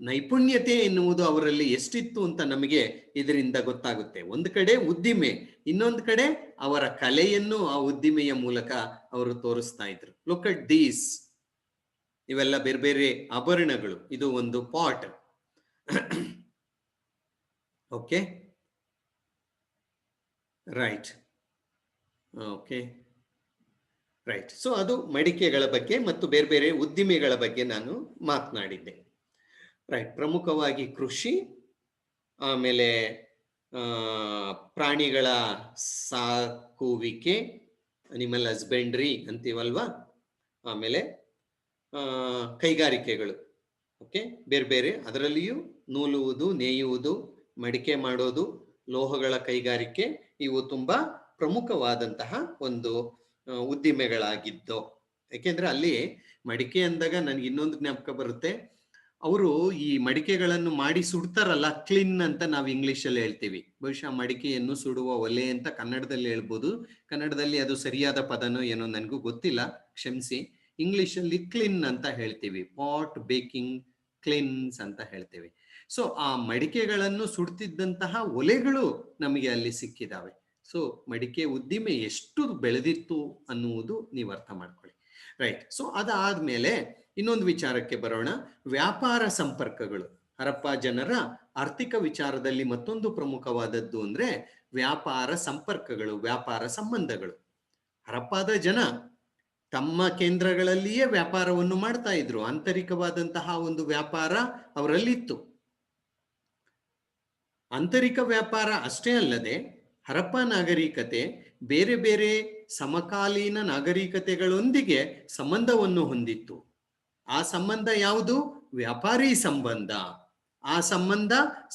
ನೈಪುಣ್ಯತೆ ಎನ್ನುವುದು ಅವರಲ್ಲಿ ಎಷ್ಟಿತ್ತು ಅಂತ ನಮಗೆ ಇದರಿಂದ ಗೊತ್ತಾಗುತ್ತೆ. ಒಂದು ಕಡೆ ಉದ್ದಿಮೆ, ಇನ್ನೊಂದು ಕಡೆ ಅವರ ಕಲೆಯನ್ನು ಆ ಉದ್ದಿಮೆಯ ಮೂಲಕ ಅವರು ತೋರಿಸ್ತಾ ಇದ್ರು. ಲುಕ್ ಅಟ್ ದೀಸ್, ಇವೆಲ್ಲ ಬೇರೆ ಬೇರೆ ಆಭರಣಗಳು. ಇದು ಒಂದು pot. Okay, right. Okay, right. So ಅದು ಮಡಿಕೆಗಳ ಬಗ್ಗೆ ಮತ್ತು ಬೇರೆ ಬೇರೆ ಉದ್ದಿಮೆಗಳ ಬಗ್ಗೆ ನಾನು ಮಾತನಾಡಿದ್ದೆ. ರೈಟ್. ಪ್ರಮುಖವಾಗಿ ಕೃಷಿ, ಆಮೇಲೆ ಪ್ರಾಣಿಗಳ ಸಾಕುವಿಕೆ, ಅನಿಮಲ್ ಹಸ್ಬೆಂಡ್ರಿ ಅಂತೀವಲ್ವಾ, ಆಮೇಲೆ ಕೈಗಾರಿಕೆಗಳು. ಓಕೆ, ಬೇರೆ ಬೇರೆ, ಅದರಲ್ಲಿಯೂ ನೂಲುವುದು, ನೇಯುವುದು, ಮಡಿಕೆ ಮಾಡೋದು, ಲೋಹಗಳ ಕೈಗಾರಿಕೆ, ಇವು ತುಂಬಾ ಪ್ರಮುಖವಾದಂತಹ ಒಂದು ಉದ್ದಿಮೆಗಳಾಗಿದ್ದು. ಯಾಕೆಂದ್ರೆ ಅಲ್ಲಿ ಮಡಿಕೆ ಅಂದಾಗ ನನಗೆ ಇನ್ನೊಂದು ಜ್ಞಾಪಕ ಬರುತ್ತೆ. ಅವರು ಈ ಮಡಿಕೆಗಳನ್ನು ಮಾಡಿ ಸುಡ್ತಾರಲ್ಲ, ಕ್ಲಿನ್ ಅಂತ ನಾವು ಇಂಗ್ಲಿಷಲ್ಲಿ ಹೇಳ್ತೀವಿ. ಬಹುಶಃ ಮಡಿಕೆಯನ್ನು ಸುಡುವ ಒಲೆ ಅಂತ ಕನ್ನಡದಲ್ಲಿ ಹೇಳ್ಬೋದು. ಕನ್ನಡದಲ್ಲಿ ಅದು ಸರಿಯಾದ ಪದನೋ ಏನೋ ನನಗೂ ಗೊತ್ತಿಲ್ಲ, ಕ್ಷಮಿಸಿ. ಇಂಗ್ಲಿಷಲ್ಲಿ ಕ್ಲಿನ್ ಅಂತ ಹೇಳ್ತೀವಿ, ಪಾಟ್ ಬೇಕಿಂಗ್ ಕ್ಲಿನ್ಸ್ ಅಂತ ಹೇಳ್ತೇವೆ. ಸೊ ಆ ಮಡಿಕೆಗಳನ್ನು ಸುಡ್ತಿದ್ದಂತಹ ಒಲೆಗಳು ನಮಗೆ ಅಲ್ಲಿ ಸಿಕ್ಕಿದಾವೆ. ಸೊ ಮಡಿಕೆ ಉದ್ದಿಮೆ ಎಷ್ಟು ಬೆಳೆದಿತ್ತು ಅನ್ನುವುದು ನೀವು ಅರ್ಥ ಮಾಡ್ಕೊಳ್ಳಿ. ರೈಟ್. ಸೊ ಅದಾದ್ಮೇಲೆ ಇನ್ನೊಂದು ವಿಚಾರಕ್ಕೆ ಬರೋಣ, ವ್ಯಾಪಾರ ಸಂಪರ್ಕಗಳು. ಹರಪ್ಪ ಜನರ ಆರ್ಥಿಕ ವಿಚಾರದಲ್ಲಿ ಮತ್ತೊಂದು ಪ್ರಮುಖವಾದದ್ದು ಅಂದ್ರೆ ವ್ಯಾಪಾರ ಸಂಪರ್ಕಗಳು, ವ್ಯಾಪಾರ ಸಂಬಂಧಗಳು. ಹರಪ್ಪಾದ ಜನ ತಮ್ಮ ಕೇಂದ್ರಗಳಲ್ಲಿಯೇ ವ್ಯಾಪಾರವನ್ನು ಮಾಡ್ತಾ ಇದ್ರು. ಆಂತರಿಕವಾದಂತಹ ಒಂದು ವ್ಯಾಪಾರ ಅವರಲ್ಲಿತ್ತು. ಆಂತರಿಕ ವ್ಯಾಪಾರ ಅಷ್ಟೇ ಅಲ್ಲದೆ ಹರಪ್ಪ ನಾಗರಿಕತೆ ಬೇರೆ ಬೇರೆ ಸಮಕಾಲೀನ ನಾಗರಿಕತೆಗಳೊಂದಿಗೆ ಸಂಬಂಧವನ್ನು ಹೊಂದಿತ್ತು. ಆ ಸಂಬಂಧ ಯಾವುದು? ವ್ಯಾಪಾರಿ ಸಂಬಂಧ. ಆ ಸಂಬಂಧ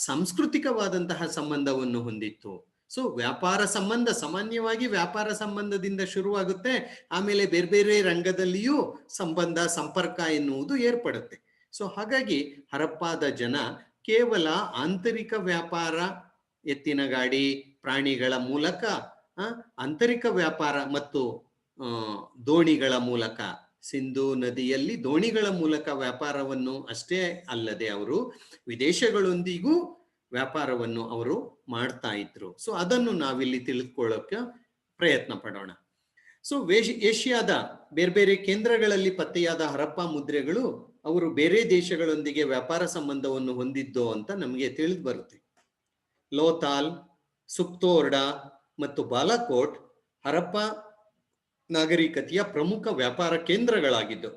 ಸಾಂಸ್ಕೃತಿಕವಾದಂತಹ ಸಂಬಂಧವನ್ನು ಹೊಂದಿತ್ತು. ಸೊ ವ್ಯಾಪಾರ ಸಂಬಂಧ ಸಾಮಾನ್ಯವಾಗಿ ವ್ಯಾಪಾರ ಸಂಬಂಧದಿಂದ ಶುರುವಾಗುತ್ತೆ, ಆಮೇಲೆ ಬೇರೆ ಬೇರೆ ರಂಗದಲ್ಲಿಯೂ ಸಂಬಂಧ, ಸಂಪರ್ಕ ಎನ್ನುವುದು ಏರ್ಪಡುತ್ತೆ. ಸೊ ಹಾಗಾಗಿ ಹರಪ್ಪಾದ ಜನ ಕೇವಲ ಆಂತರಿಕ ವ್ಯಾಪಾರ, ಎತ್ತಿನ ಗಾಡಿ, ಪ್ರಾಣಿಗಳ ಮೂಲಕ ಆಂತರಿಕ ವ್ಯಾಪಾರ ಮತ್ತು ದೋಣಿಗಳ ಮೂಲಕ, ಸಿಂಧೂ ನದಿಯಲ್ಲಿ ದೋಣಿಗಳ ಮೂಲಕ ವ್ಯಾಪಾರವನ್ನು ಅಷ್ಟೇ ಅಲ್ಲದೆ ಅವರು ವಿದೇಶಗಳೊಂದಿಗೂ ವ್ಯಾಪಾರವನ್ನು ಅವರು ಮಾಡ್ತಾ ಇದ್ರು. ಸೊ ಅದನ್ನು ನಾವಿಲ್ಲಿ ತಿಳಿದುಕೊಳ್ಳೋಕೆ ಪ್ರಯತ್ನ ಪಡೋಣ. ಸೊ ಏಷ್ಯಾದ ಬೇರೆ ಬೇರೆ ಕೇಂದ್ರಗಳಲ್ಲಿ ಪತ್ತೆಯಾದ ಹರಪ್ಪ ಮುದ್ರೆಗಳು ಅವರು ಬೇರೆ ದೇಶಗಳೊಂದಿಗೆ ವ್ಯಾಪಾರ ಸಂಬಂಧವನ್ನು ಹೊಂದಿದ್ದು ಅಂತ ನಮಗೆ ತಿಳಿದು ಬರುತ್ತೆ. ಲೋಥಾಲ್, ಸುಕ್ತೋರ್ಡಾ ಮತ್ತು ಬಾಲಾಕೋಟ್ ಹರಪ್ಪ ನಾಗರಿಕತೆಯ ಪ್ರಮುಖ ವ್ಯಾಪಾರ ಕೇಂದ್ರಗಳಾಗಿದ್ದು.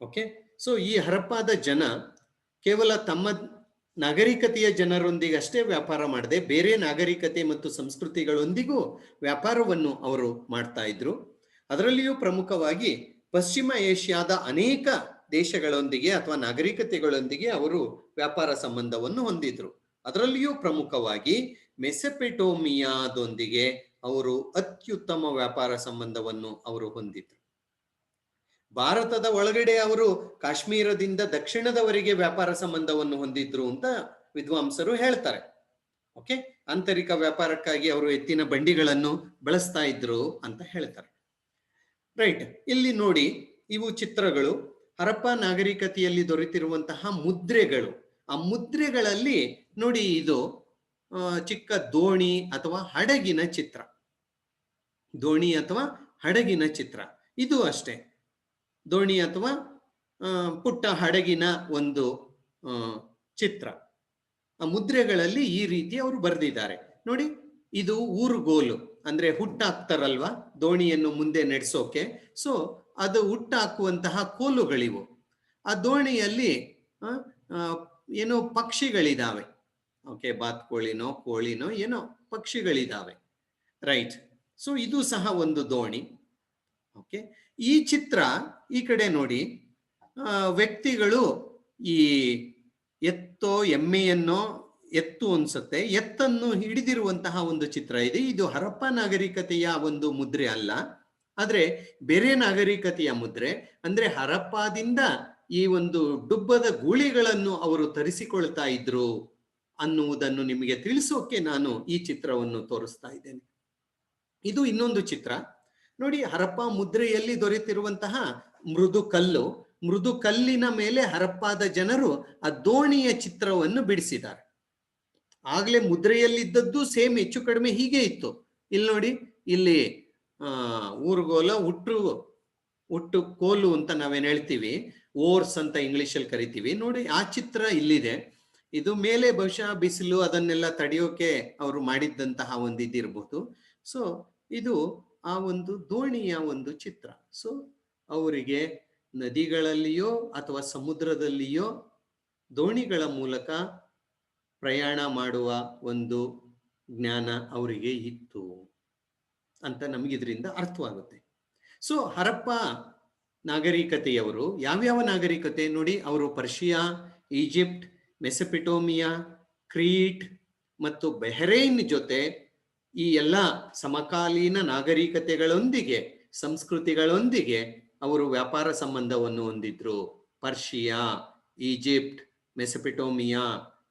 ಓಕೆ, ಸೊ ಈ ಹರಪ್ಪಾದ ಜನ ಕೇವಲ ತಮ್ಮ ನಾಗರಿಕತೆಯ ಜನರೊಂದಿಗೆ ಅಷ್ಟೇ ವ್ಯಾಪಾರ ಮಾಡದೆ ಬೇರೆ ನಾಗರಿಕತೆ ಮತ್ತು ಸಂಸ್ಕೃತಿಗಳೊಂದಿಗೂ ವ್ಯಾಪಾರವನ್ನು ಅವರು ಮಾಡ್ತಾ ಇದ್ರು. ಅದರಲ್ಲಿಯೂ ಪ್ರಮುಖವಾಗಿ ಪಶ್ಚಿಮ ಏಷ್ಯಾದ ಅನೇಕ ದೇಶಗಳೊಂದಿಗೆ ಅಥವಾ ನಾಗರಿಕತೆಗಳೊಂದಿಗೆ ಅವರು ವ್ಯಾಪಾರ ಸಂಬಂಧವನ್ನು ಹೊಂದಿದ್ರು. ಅದರಲ್ಲಿಯೂ ಪ್ರಮುಖವಾಗಿ ಮೆಸೊಪೊಟೇಮಿಯಾದೊಂದಿಗೆ ಅವರು ಅತ್ಯುತ್ತಮ ವ್ಯಾಪಾರ ಸಂಬಂಧವನ್ನು ಅವರು ಹೊಂದಿದ್ರು. ಭಾರತದ ಒಳಗಡೆ ಅವರು ಕಾಶ್ಮೀರದಿಂದ ದಕ್ಷಿಣದವರೆಗೆ ವ್ಯಾಪಾರ ಸಂಬಂಧವನ್ನು ಹೊಂದಿದ್ರು ಅಂತ ವಿದ್ವಾಂಸರು ಹೇಳ್ತಾರೆ. ಓಕೆ, ಆಂತರಿಕ ವ್ಯಾಪಾರಕ್ಕಾಗಿ ಅವರು ಎತ್ತಿನ ಬಂಡಿಗಳನ್ನು ಬಳಸ್ತಾ ಇದ್ರು ಅಂತ ಹೇಳ್ತಾರೆ. ರೈಟ್, ಇಲ್ಲಿ ನೋಡಿ, ಇವು ಚಿತ್ರಗಳು ಹರಪ್ಪ ನಾಗರಿಕತೆಯಲ್ಲಿ ದೊರೆತಿರುವಂತಹ ಮುದ್ರೆಗಳು. ಆ ಮುದ್ರೆಗಳಲ್ಲಿ ನೋಡಿ, ಇದು ಚಿಕ್ಕ ದೋಣಿ ಅಥವಾ ಹಡಗಿನ ಚಿತ್ರ. ದೋಣಿ ಅಥವಾ ಹಡಗಿನ ಚಿತ್ರ ಇದು ಅಷ್ಟೇ. ದೋಣಿ ಅಥವಾ ಪುಟ್ಟ ಹಡಗಿನ ಒಂದು ಚಿತ್ರ. ಆ ಮುದ್ರೆಗಳಲ್ಲಿ ಈ ರೀತಿ ಅವರು ಬರೆದಿದ್ದಾರೆ ನೋಡಿ. ಇದು ಊರುಗೋಲು, ಅಂದ್ರೆ ಹುಟ್ಟಾಕ್ತಾರಲ್ವಾ ದೋಣಿಯನ್ನು ಮುಂದೆ ನಡೆಸೋಕೆ. ಸೊ ಅದು ಹುಟ್ಟಾಕುವಂತಹ ಕೋಲುಗಳಿವು. ಆ ದೋಣಿಯಲ್ಲಿ ಏನೋ ಪಕ್ಷಿಗಳಿದಾವೆ. ಓಕೆ, ಬಾತ್ಕೋಳಿನೋ ಕೋಳಿನೋ ಏನೋ ಪಕ್ಷಿಗಳಿದಾವೆ. ರೈಟ್, ಸೊ ಇದು ಸಹ ಒಂದು ದೋಣಿ. ಓಕೆ, ಈ ಚಿತ್ರ ಈ ಕಡೆ ನೋಡಿ, ವ್ಯಕ್ತಿಗಳು ಈ ಎತ್ತೋ ಎಮ್ಮೆಯನ್ನೋ, ಎತ್ತು ಅನ್ಸುತ್ತೆ, ಎತ್ತನ್ನು ಹಿಡಿದಿರುವಂತಹ ಒಂದು ಚಿತ್ರ ಇದೆ. ಇದು ಹರಪ್ಪ ನಾಗರಿಕತೆಯ ಒಂದು ಮುದ್ರೆ ಅಲ್ಲ, ಆದ್ರೆ ಬೇರೆ ನಾಗರಿಕತೆಯ ಮುದ್ರೆ. ಅಂದ್ರೆ ಹರಪ್ಪದಿಂದ ಈ ಒಂದು ಡುಬ್ಬದ ಗೂಳಿಗಳನ್ನು ಅವರು ತರಿಸಿಕೊಳ್ತಾ ಇದ್ರು ಅನ್ನುವುದನ್ನು ನಿಮಗೆ ತಿಳಿಸೋಕೆ ನಾನು ಈ ಚಿತ್ರವನ್ನು ತೋರಿಸ್ತಾ ಇದ್ದೇನೆ. ಇದು ಇನ್ನೊಂದು ಚಿತ್ರ ನೋಡಿ. ಹರಪ್ಪ ಮುದ್ರೆಯಲ್ಲಿ ದೊರೆತಿರುವಂತಹ ಮೃದು ಕಲ್ಲು, ಮೃದು ಕಲ್ಲಿನ ಮೇಲೆ ಹರಪ್ಪಾದ ಜನರು ಆ ದೋಣಿಯ ಚಿತ್ರವನ್ನು ಬಿಡಿಸಿದ್ದಾರೆ. ಆಗ್ಲೇ ಮುದ್ರೆಯಲ್ಲಿದ್ದದ್ದು ಸೇಮ್ ಹೆಚ್ಚು ಕಡಿಮೆ ಹೀಗೆ ಇತ್ತು. ಇಲ್ಲಿ ನೋಡಿ, ಇಲ್ಲಿ ಊರುಗೋಲ, ಹುಟ್ಟು ಕೋಲು ಅಂತ ನಾವೇನ್ ಹೇಳ್ತೀವಿ, ಓರ್ಸ್ ಅಂತ ಇಂಗ್ಲಿಷಲ್ಲಿ ಕರಿತೀವಿ ನೋಡಿ. ಆ ಚಿತ್ರ ಇಲ್ಲಿದೆ. ಇದು ಮೇಲೆ ಬಹುಶಃ ಬಿಸಿಲು ಅದನ್ನೆಲ್ಲ ತಡೆಯೋಕೆ ಅವರು ಮಾಡಿದ್ದಂತಹ ಒಂದು ಇದಿರಬಹುದು. ಸೊ ಇದು ಆ ಒಂದು ದೋಣಿಯ ಒಂದು ಚಿತ್ರ. ಸೊ ಅವರಿಗೆ ನದಿಗಳಲ್ಲಿಯೋ ಅಥವಾ ಸಮುದ್ರದಲ್ಲಿಯೋ ದೋಣಿಗಳ ಮೂಲಕ ಪ್ರಯಾಣ ಮಾಡುವ ಒಂದು ಜ್ಞಾನ ಅವರಿಗೆ ಇತ್ತು ಅಂತ ನಮಗೆ ಇದರಿಂದ ಅರ್ಥವಾಗುತ್ತೆ. ಸೊ ಹರಪ್ಪ ನಾಗರಿಕತೆಯವರು ಯಾವ್ಯಾವ ನಾಗರಿಕತೆ ನೋಡಿ, ಅವರು ಪರ್ಷಿಯಾ, ಈಜಿಪ್ಟ್, ಮೆಸೊಪೊಟೇಮಿಯಾ, ಕ್ರೀಟ್ ಮತ್ತು ಬಹ್ರೈನ್ ಜೊತೆ ಈ ಎಲ್ಲ ಸಮಕಾಲೀನ ನಾಗರಿಕತೆಗಳೊಂದಿಗೆ, ಸಂಸ್ಕೃತಿಗಳೊಂದಿಗೆ ಅವರು ವ್ಯಾಪಾರ ಸಂಬಂಧವನ್ನು ಹೊಂದಿದ್ರು. ಪರ್ಷಿಯಾ, ಈಜಿಪ್ಟ್, ಮೆಸೊಪೊಟೇಮಿಯಾ,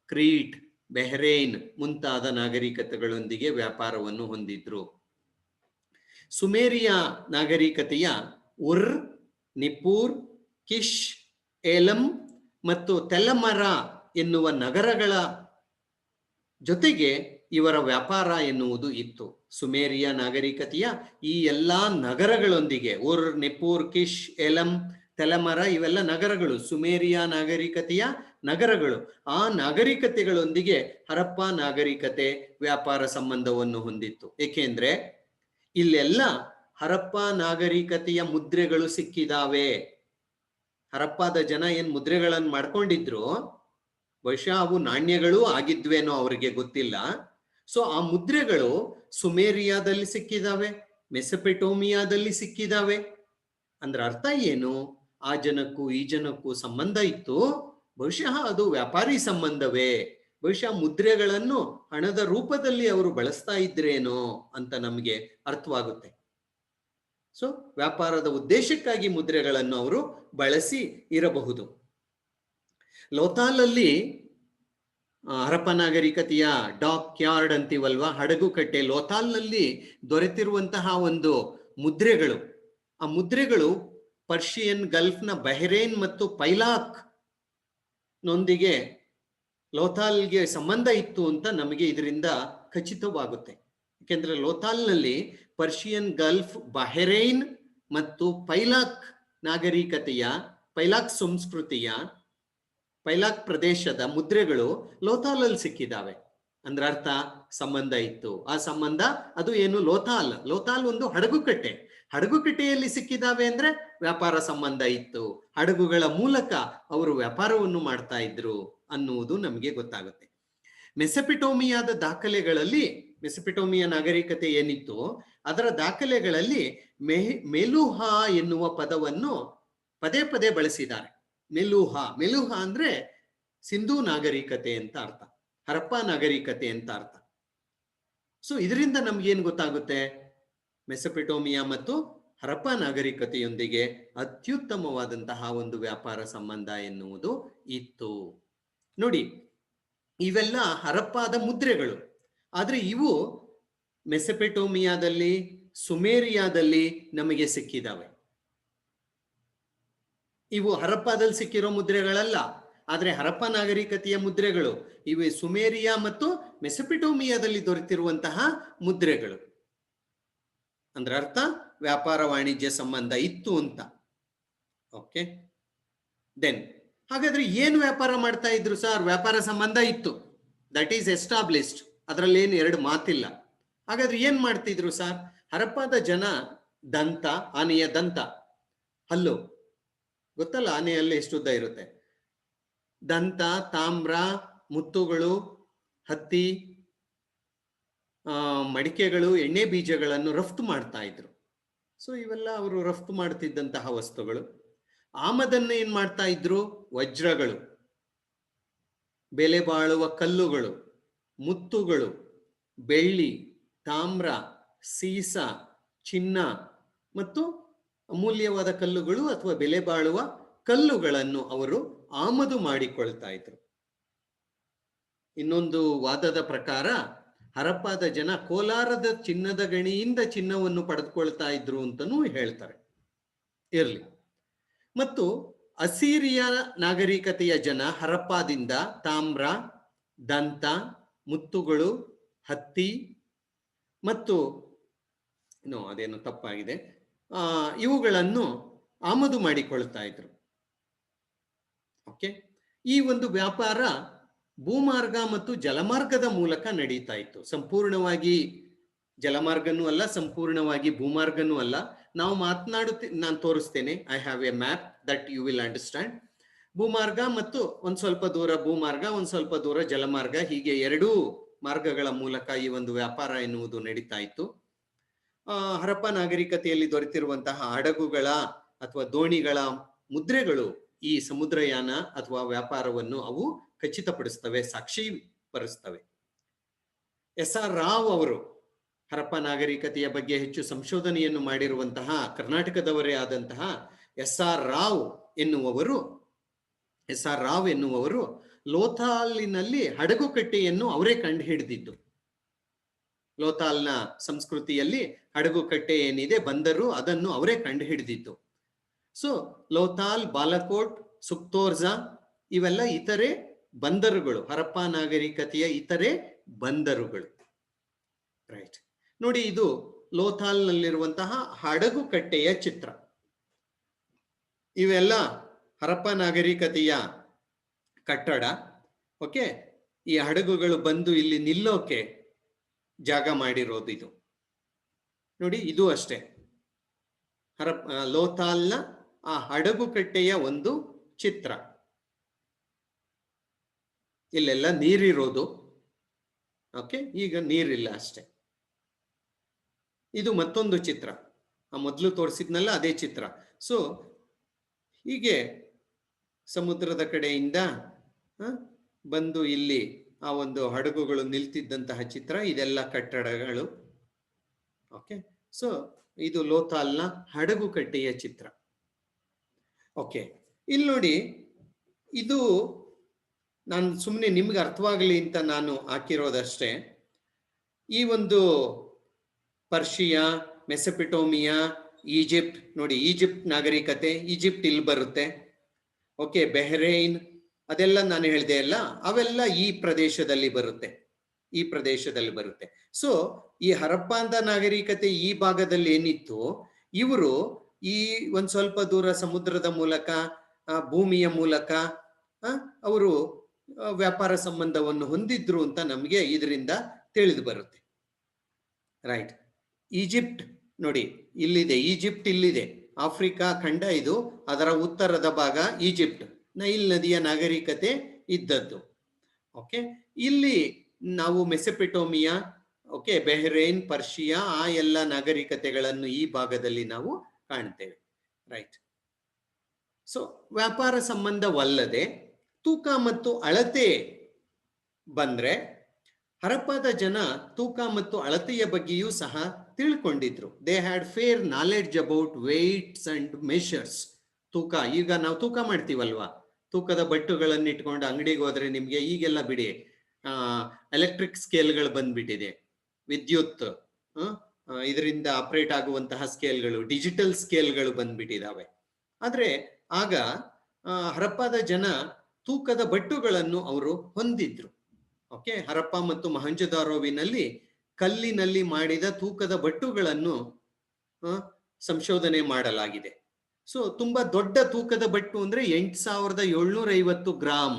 ಕ್ರೀಟ್, ಬಹ್ರೈನ್ ಮುಂತಾದ ನಾಗರಿಕತೆಗಳೊಂದಿಗೆ ವ್ಯಾಪಾರವನ್ನು ಹೊಂದಿದ್ರು. ಸುಮೇರಿಯಾ ನಾಗರಿಕತೆಯ ಉರ್, ನಿಪೂರ್, ಕಿಶ್, ಏಲಂ ಮತ್ತು ತೆಲಮರ ಎನ್ನುವ ನಗರಗಳ ಜೊತೆಗೆ ಇವರ ವ್ಯಾಪಾರ ಎನ್ನುವುದು ಇತ್ತು. ಸುಮೇರಿಯಾ ನಾಗರಿಕತೆಯ ಈ ಎಲ್ಲಾ ನಗರಗಳೊಂದಿಗೆ, ಉರ್, ನಿಪೂರ್, ಕಿಶ್, ಏಲಂ, ತೆಲಮರ ಇವೆಲ್ಲ ನಗರಗಳು, ಸುಮೇರಿಯಾ ನಾಗರಿಕತೆಯ ನಗರಗಳು. ಆ ನಾಗರಿಕತೆಗಳೊಂದಿಗೆ ಹರಪ್ಪ ನಾಗರಿಕತೆ ವ್ಯಾಪಾರ ಸಂಬಂಧವನ್ನು ಹೊಂದಿತ್ತು. ಏಕೆಂದ್ರೆ ಇಲ್ಲೆಲ್ಲ ಹರಪ್ಪ ನಾಗರಿಕತೆಯ ಮುದ್ರೆಗಳು ಸಿಕ್ಕಿದಾವೆ. ಹರಪ್ಪದ ಜನ ಏನ್ ಮುದ್ರೆಗಳನ್ನು ಮಾಡ್ಕೊಂಡಿದ್ರು, ಬಹುಶಃ ಅವು ನಾಣ್ಯಗಳು ಆಗಿದ್ವೇನೋ ಅವರಿಗೆ ಗೊತ್ತಿಲ್ಲ. ಸೊ ಆ ಮುದ್ರೆಗಳು ಸುಮೇರಿಯಾದಲ್ಲಿ ಸಿಕ್ಕಿದಾವೆ, ಮೆಸೊಪೊಟೇಮಿಯಾದಲ್ಲಿ ಸಿಕ್ಕಿದಾವೆ. ಅಂದ್ರೆ ಅರ್ಥ ಏನು? ಆ ಜನಕ್ಕೂ ಈ ಜನಕ್ಕೂ ಸಂಬಂಧ ಇತ್ತು. ಬಹುಶಃ ಅದು ವ್ಯಾಪಾರಿ ಸಂಬಂಧವೇ. ಬಹುಶಃ ಮುದ್ರೆಗಳನ್ನು ಹಣದ ರೂಪದಲ್ಲಿ ಅವರು ಬಳಸ್ತಾ ಇದ್ರೇನೋ ಅಂತ ನಮಗೆ ಅರ್ಥವಾಗುತ್ತೆ. ಸೊ ವ್ಯಾಪಾರದ ಉದ್ದೇಶಕ್ಕಾಗಿ ಮುದ್ರೆಗಳನ್ನು ಅವರು ಬಳಸಿ ಇರಬಹುದು. ಲೋಥಾಲಲ್ಲಿ ಹರಪ್ಪ ನಾಗರಿಕತೆಯ ಡಾಕ್ ಯಾರ್ಡ್ ಅಂತೀವಲ್ವಾ, ಹಡಗುಕಟ್ಟೆ, ಲೋಥಾಲ್ನಲ್ಲಿ ದೊರೆತಿರುವಂತಹ ಒಂದು ಮುದ್ರೆಗಳು, ಆ ಮುದ್ರೆಗಳು ಪರ್ಷಿಯನ್ ಗಲ್ಫ್ನ ಬಹ್ರೇನ್ ಮತ್ತು ಪೈಲಾಕ್ ನೊಂದಿಗೆ ಲೋಥಾಲ್ಗೆ ಸಂಬಂಧ ಇತ್ತು ಅಂತ ನಮಗೆ ಇದರಿಂದ ಖಚಿತವಾಗುತ್ತೆ. ಯಾಕೆಂದ್ರೆ ಲೋಥಾಲ್ನಲ್ಲಿ ಪರ್ಷಿಯನ್ ಗಲ್ಫ್, ಬಹ್ರೈನ್ ಮತ್ತು ಪೈಲಾಕ್ ನಾಗರಿಕತೆಯ, ಪೈಲಾಕ್ ಸಂಸ್ಕೃತಿಯ, ಪೈಲಾಕ್ ಪ್ರದೇಶದ ಮುದ್ರೆಗಳು ಲೋಥಾಲಲ್ಲಿ ಸಿಕ್ಕಿದಾವೆ. ಅಂದ್ರೆ ಅರ್ಥ ಸಂಬಂಧ ಇತ್ತು. ಆ ಸಂಬಂಧ ಅದು ಏನು? ಲೋಥಾಲ್. ಲೋಥಾಲ್ ಒಂದು ಹಡಗುಕಟ್ಟೆ. ಹಡಗುಕಟ್ಟೆಯಲ್ಲಿ ಸಿಕ್ಕಿದಾವೆ ಅಂದ್ರೆ ವ್ಯಾಪಾರ ಸಂಬಂಧ ಇತ್ತು. ಹಡಗುಗಳ ಮೂಲಕ ಅವರು ವ್ಯಾಪಾರವನ್ನು ಮಾಡ್ತಾ ಇದ್ರು ಅನ್ನುವುದು ನಮಗೆ ಗೊತ್ತಾಗುತ್ತೆ. ಮೆಸೊಪೊಟೇಮಿಯಾದ ದಾಖಲೆಗಳಲ್ಲಿ, ಮೆಸೊಪೊಟೇಮಿಯಾ ನಾಗರಿಕತೆ ಏನಿತ್ತು ಅದರ ದಾಖಲೆಗಳಲ್ಲಿ ಮೆಲುಹಾ ಎನ್ನುವ ಪದವನ್ನು ಪದೇ ಪದೇ ಬಳಸಿದ್ದಾರೆ. ಮೆಲುಹಾ, ಮೆಲುಹಾ ಅಂದ್ರೆ ಸಿಂಧೂ ನಾಗರಿಕತೆ ಅಂತ ಅರ್ಥ, ಹರಪ್ಪ ನಾಗರಿಕತೆ ಅಂತ ಅರ್ಥ. ಸೊ ಇದರಿಂದ ನಮ್ಗೇನು ಗೊತ್ತಾಗುತ್ತೆ? ಮೆಸೊಪೊಟೇಮಿಯಾ ಮತ್ತು ಹರಪ್ಪ ನಾಗರಿಕತೆಯೊಂದಿಗೆ ಅತ್ಯುತ್ತಮವಾದಂತಹ ಒಂದು ವ್ಯಾಪಾರ ಸಂಬಂಧ ಎನ್ನುವುದು ಇತ್ತು. ನೋಡಿ, ಇವೆಲ್ಲ ಹರಪ್ಪಾದ ಮುದ್ರೆಗಳು. ಆದ್ರೆ ಇವು ಮೆಸೊಪೊಟೇಮಿಯಾದಲ್ಲಿ, ಸುಮೇರಿಯಾದಲ್ಲಿ ನಮಗೆ ಸಿಕ್ಕಿದಾವೆ. ಇವು ಹರಪ್ಪಾದಲ್ಲಿ ಸಿಕ್ಕಿರೋ ಮುದ್ರೆಗಳಲ್ಲ, ಆದ್ರೆ ಹರಪ್ಪ ನಾಗರಿಕತೆಯ ಮುದ್ರೆಗಳು. ಇವೆ ಸುಮೇರಿಯಾ ಮತ್ತು ಮೆಸೊಪೊಟೇಮಿಯಾದಲ್ಲಿ ದೊರೆತಿರುವಂತಹ ಮುದ್ರೆಗಳು. ಅಂದ್ರೆ ಅರ್ಥ ವ್ಯಾಪಾರ ವಾಣಿಜ್ಯ ಸಂಬಂಧ ಇತ್ತು ಅಂತ. ಓಕೆ, ದೆನ್ ಹಾಗಾದ್ರೆ ಏನು ವ್ಯಾಪಾರ ಮಾಡ್ತಾ ಇದ್ರು ಸರ್? ವ್ಯಾಪಾರ ಸಂಬಂಧ ಇತ್ತು, ದಟ್ ಈಸ್ ಎಸ್ಟಾಬ್ಲಿಷ್ಡ್, ಅದರಲ್ಲಿ ಏನು ಎರಡು ಮಾತಿಲ್ಲ. ಹಾಗಾದ್ರೆ ಏನ್ ಮಾಡ್ತಿದ್ರು ಸರ್? ಹರಪ್ಪಾದ ಜನ ದಂತ, ಆನೆಯ ದಂತ, ಹಲ್ಲು ಗೊತ್ತಲ್ಲ, ಆನೆಯಲ್ಲಿ ಎಷ್ಟು ಉದ್ದ ಇರುತ್ತೆ, ದಂತ, ತಾಮ್ರ, ಮುತ್ತುಗಳು, ಹತ್ತಿ, ಮಡಿಕೆಗಳು, ಎಣ್ಣೆ ಬೀಜಗಳನ್ನು ರಫ್ತು ಮಾಡ್ತಾ ಇದ್ರು. ಸೊ ಇವೆಲ್ಲ ಅವರು ರಫ್ತು ಮಾಡ್ತಿದ್ದಂತಹ ವಸ್ತುಗಳು. ಆಮದನ್ನ ಏನ್ ಮಾಡ್ತಾ ಇದ್ರು? ವಜ್ರಗಳು, ಬೆಲೆ ಬಾಳುವ ಕಲ್ಲುಗಳು, ಮುತ್ತುಗಳು, ಬೆಳ್ಳಿ, ತಾಮ್ರ, ಸೀಸ, ಚಿನ್ನ ಮತ್ತು ಅಮೂಲ್ಯವಾದ ಕಲ್ಲುಗಳು ಅಥವಾ ಬೆಲೆ ಬಾಳುವ ಕಲ್ಲುಗಳನ್ನು ಅವರು ಆಮದು ಮಾಡಿಕೊಳ್ತಾ ಇದ್ರು. ಇನ್ನೊಂದು ವಾದದ ಪ್ರಕಾರ ಹರಪ್ಪಾದ ಜನ ಕೋಲಾರದ ಚಿನ್ನದ ಗಣಿಯಿಂದ ಚಿನ್ನವನ್ನು ಪಡೆದುಕೊಳ್ತಾ ಇದ್ರು ಅಂತನೂ ಹೇಳ್ತಾರೆ. ಇರ್ಲಿ. ಮತ್ತು ಅಸೀರಿಯಾ ನಾಗರಿಕತೆಯ ಜನ ಹರಪ್ಪಾದಿಂದ ತಾಮ್ರ, ದಂತ, ಮುತ್ತುಗಳು, ಹತ್ತಿ ಮತ್ತು ಅದೇನು ತಪ್ಪಾಗಿದೆ, ಇವುಗಳನ್ನು ಆಮದು ಮಾಡಿಕೊಳ್ತಾ ಇದ್ರು. ಓಕೆ, ಈ ಒಂದು ವ್ಯಾಪಾರ ಭೂಮಾರ್ಗ ಮತ್ತು ಜಲಮಾರ್ಗದ ಮೂಲಕ ನಡೀತಾ ಇತ್ತು. ಸಂಪೂರ್ಣವಾಗಿ ಜಲಮಾರ್ಗನೂ ಅಲ್ಲ, ಸಂಪೂರ್ಣವಾಗಿ ಭೂಮಾರ್ಗನೂ ಅಲ್ಲ. ನಾವು ನಾನು ತೋರಿಸ್ತೇನೆ. I have a map that you will understand. ಭೂಮಾರ್ಗ ಮತ್ತು ಒಂದ್ ಸ್ವಲ್ಪ ದೂರ ಭೂಮಾರ್ಗ, ಒಂದ್ ಸ್ವಲ್ಪ ದೂರ ಜಲಮಾರ್ಗ, ಹೀಗೆ ಎರಡೂ ಮಾರ್ಗಗಳ ಮೂಲಕ ಈ ಒಂದು ವ್ಯಾಪಾರ ಎನ್ನುವುದು ನಡೀತಾ ಇತ್ತು. ಹರಪ್ಪ ನಾಗರಿಕತೆಯಲ್ಲಿ ದೊರೆತಿರುವಂತಹ ಹಡಗುಗಳ ಅಥವಾ ದೋಣಿಗಳ ಮುದ್ರೆಗಳು ಈ ಸಮುದ್ರಯಾನ ಅಥವಾ ವ್ಯಾಪಾರವನ್ನು ಅವು ಖಚಿತಪಡಿಸ್ತವೆ, ಸಾಕ್ಷೀಪಡಿಸ್ತವೆ. ಎಸ್.ಆರ್. ರಾವ್ ಅವರು ಹರಪ್ಪ ನಾಗರಿಕತೆಯ ಬಗ್ಗೆ ಹೆಚ್ಚು ಸಂಶೋಧನೆಯನ್ನು ಮಾಡಿರುವಂತಹ ಕರ್ನಾಟಕದವರೇ ಆದಂತಹ ಎಸ್.ಆರ್. ರಾವ್ ಎನ್ನುವವರು ಲೋಥಾಲಿನಲ್ಲಿ ಹಡಗುಕಟ್ಟೆಯನ್ನು ಅವರೇ ಕಂಡು ಹಿಡಿದಿದ್ದು. ಲೋಥಾಲ್ನ ಸಂಸ್ಕೃತಿಯಲ್ಲಿ ಹಡಗುಕಟ್ಟೆ ಏನಿದೆ, ಬಂದರು, ಅದನ್ನು ಅವರೇ ಕಂಡು ಹಿಡಿದಿದ್ದು. ಸೊ ಲೋಥಾಲ್, ಬಾಲಕೋಟ್, ಸುಕ್ತೋರ್ಜಾ ಇವೆಲ್ಲ ಇತರೆ ಬಂದರುಗಳು, ಹರಪ್ಪ ನಾಗರಿಕತೆಯ ಇತರೆ ಬಂದರುಗಳು. ರೈಟ್, ನೋಡಿ, ಇದು ಲೋಥಾಲ್ನಲ್ಲಿರುವಂತಹ ಹಡಗುಕಟ್ಟೆಯ ಚಿತ್ರ. ಇವೆಲ್ಲ ಹರಪ್ಪ ನಾಗರಿಕತೆಯ ಕಟ್ಟಡ. ಓಕೆ, ಈ ಹಡಗುಗಳು ಬಂದು ಇಲ್ಲಿ ನಿಲ್ಲೋಕೆ ಜಾಗ ಮಾಡಿರೋದು ಇದು. ನೋಡಿ, ಇದು ಅಷ್ಟೇ ಲೋಥಾಲ್ನ ಆ ಹಡಗುಕಟ್ಟೆಯ ಒಂದು ಚಿತ್ರ. ಇಲ್ಲೆಲ್ಲ ನೀರಿರೋದು. ಓಕೆ, ಈಗ ನೀರಿಲ್ಲ ಅಷ್ಟೇ. ಇದು ಮತ್ತೊಂದು ಚಿತ್ರ, ಆ ಮೊದಲು ತೋರಿಸಿದ್ನಲ್ಲ ಅದೇ ಚಿತ್ರ. ಸೊ ಹೀಗೆ ಸಮುದ್ರದ ಕಡೆಯಿಂದ ಬಂದು ಇಲ್ಲಿ ಆ ಒಂದು ಹಡಗುಗಳು ನಿಲ್ತಿದ್ದಂತಹ ಚಿತ್ರ. ಇದೆಲ್ಲ ಕಟ್ಟಡಗಳು. ಓಕೆ, ಸೊ ಇದು ಲೋಥಾಲ್ನ ಹಡಗುಕಟ್ಟೆಯ ಚಿತ್ರ. ಓಕೆ, ಇಲ್ಲಿ ನೋಡಿ, ಇದು ನಾನು ಸುಮ್ಮನೆ ನಿಮ್ಗೆ ಅರ್ಥವಾಗಲಿ ಅಂತ ನಾನು ಹಾಕಿರೋದಷ್ಟೇ. ಈ ಒಂದು ಪರ್ಷಿಯಾ, ಮೆಸೊಪೊಟೇಮಿಯಾ, ಈಜಿಪ್ಟ್, ನೋಡಿ ಈಜಿಪ್ಟ್ ನಾಗರಿಕತೆ, ಈಜಿಪ್ಟ್ ಇಲ್ಲಿ ಬರುತ್ತೆ. ಓಕೆ, ಬೆಹ್ರೈನ್, ಅದೆಲ್ಲ ನಾನು ಹೇಳಿದೆ ಅಲ್ಲ, ಅವೆಲ್ಲ ಈ ಪ್ರದೇಶದಲ್ಲಿ ಬರುತ್ತೆ. ಸೊ ಈ ಹರಪ್ಪಾದ ನಾಗರಿಕತೆ ಈ ಭಾಗದಲ್ಲಿ ಏನಿತ್ತು, ಇವರು ಈ ಒಂದ್ ಸ್ವಲ್ಪ ದೂರ ಸಮುದ್ರದ ಮೂಲಕ, ಭೂಮಿಯ ಮೂಲಕ ಅವರು ವ್ಯಾಪಾರ ಸಂಬಂಧವನ್ನು ಹೊಂದಿದ್ರು ಅಂತ ನಮಗೆ ಇದರಿಂದ ತಿಳಿದು ಬರುತ್ತೆ. ರೈಟ್, ಈಜಿಪ್ಟ್ ನೋಡಿ ಇಲ್ಲಿದೆ, ಈಜಿಪ್ಟ್ ಇಲ್ಲಿದೆ, ಆಫ್ರಿಕಾ ಖಂಡ ಇದು, ಅದರ ಉತ್ತರದ ಭಾಗ ಈಜಿಪ್ಟ್, ನೈಲ್ ನದಿಯ ನಾಗರಿಕತೆ ಇದ್ದದ್ದು. ಓಕೆ, ಇಲ್ಲಿ ನಾವು ಮೆಸೊಪೊಟೇಮಿಯಾ, ಓಕೆ, ಬೆಹ್ರೈನ್, ಪರ್ಷಿಯಾ, ಆ ಎಲ್ಲ ನಾಗರಿಕತೆಗಳನ್ನು ಈ ಭಾಗದಲ್ಲಿ ನಾವು ಕಾಣ್ತೇವೆ. ರೈಟ್, ಸೊ ವ್ಯಾಪಾರ ಸಂಬಂಧವಲ್ಲದೆ ತೂಕ ಮತ್ತು ಅಳತೆ ಬಂದ್ರೆ ಹರಪ್ಪಾದ ಜನ ತೂಕ ಮತ್ತು ಅಳತೆಯ ಬಗ್ಗೆಯೂ ಸಹ ತಿಳ್ಕೊಂಡಿದ್ರು. They had fair knowledge about weights and measures. ತೂಕ, ಈಗ ನಾವು ತೂಕ ಮಾಡ್ತೀವಲ್ವಾ, ತೂಕದ ಬಟ್ಟುಗಳನ್ನು ಇಟ್ಕೊಂಡು ಅಂಗಡಿಗೆ ಹೋದ್ರೆ ನಿಮ್ಗೆ ಈಗೆಲ್ಲ ಬಿಡಿ ಎಲೆಕ್ಟ್ರಿಕ್ ಸ್ಕೇಲ್ಗಳು ಬಂದ್ಬಿಟ್ಟಿದೆ, ವಿದ್ಯುತ್ ಇದರಿಂದ ಆಪರೇಟ್ ಆಗುವಂತಹ ಸ್ಕೇಲ್ಗಳು, ಡಿಜಿಟಲ್ ಸ್ಕೇಲ್ಗಳು ಬಂದ್ಬಿಟ್ಟಿದಾವೆ. ಆದ್ರೆ ಆಗ ಹರಪ್ಪಾದ ಜನ ತೂಕದ ಬಟ್ಟುಗಳನ್ನು ಅವರು ಹೊಂದಿದ್ರು. ಓಕೆ, ಹರಪ್ಪ ಮತ್ತು ಮೊಹಂಜೊದಾರೋವಿನಲ್ಲಿ ಕಲ್ಲಿನಲ್ಲಿ ಮಾಡಿದ ತೂಕದ ಬಟ್ಟುಗಳನ್ನು ಸಂಶೋಧನೆ ಮಾಡಲಾಗಿದೆ. ಸೊ ತುಂಬಾ ದೊಡ್ಡ ತೂಕದ ಬಟ್ಟು ಅಂದ್ರೆ 8750 ಗ್ರಾಮ್,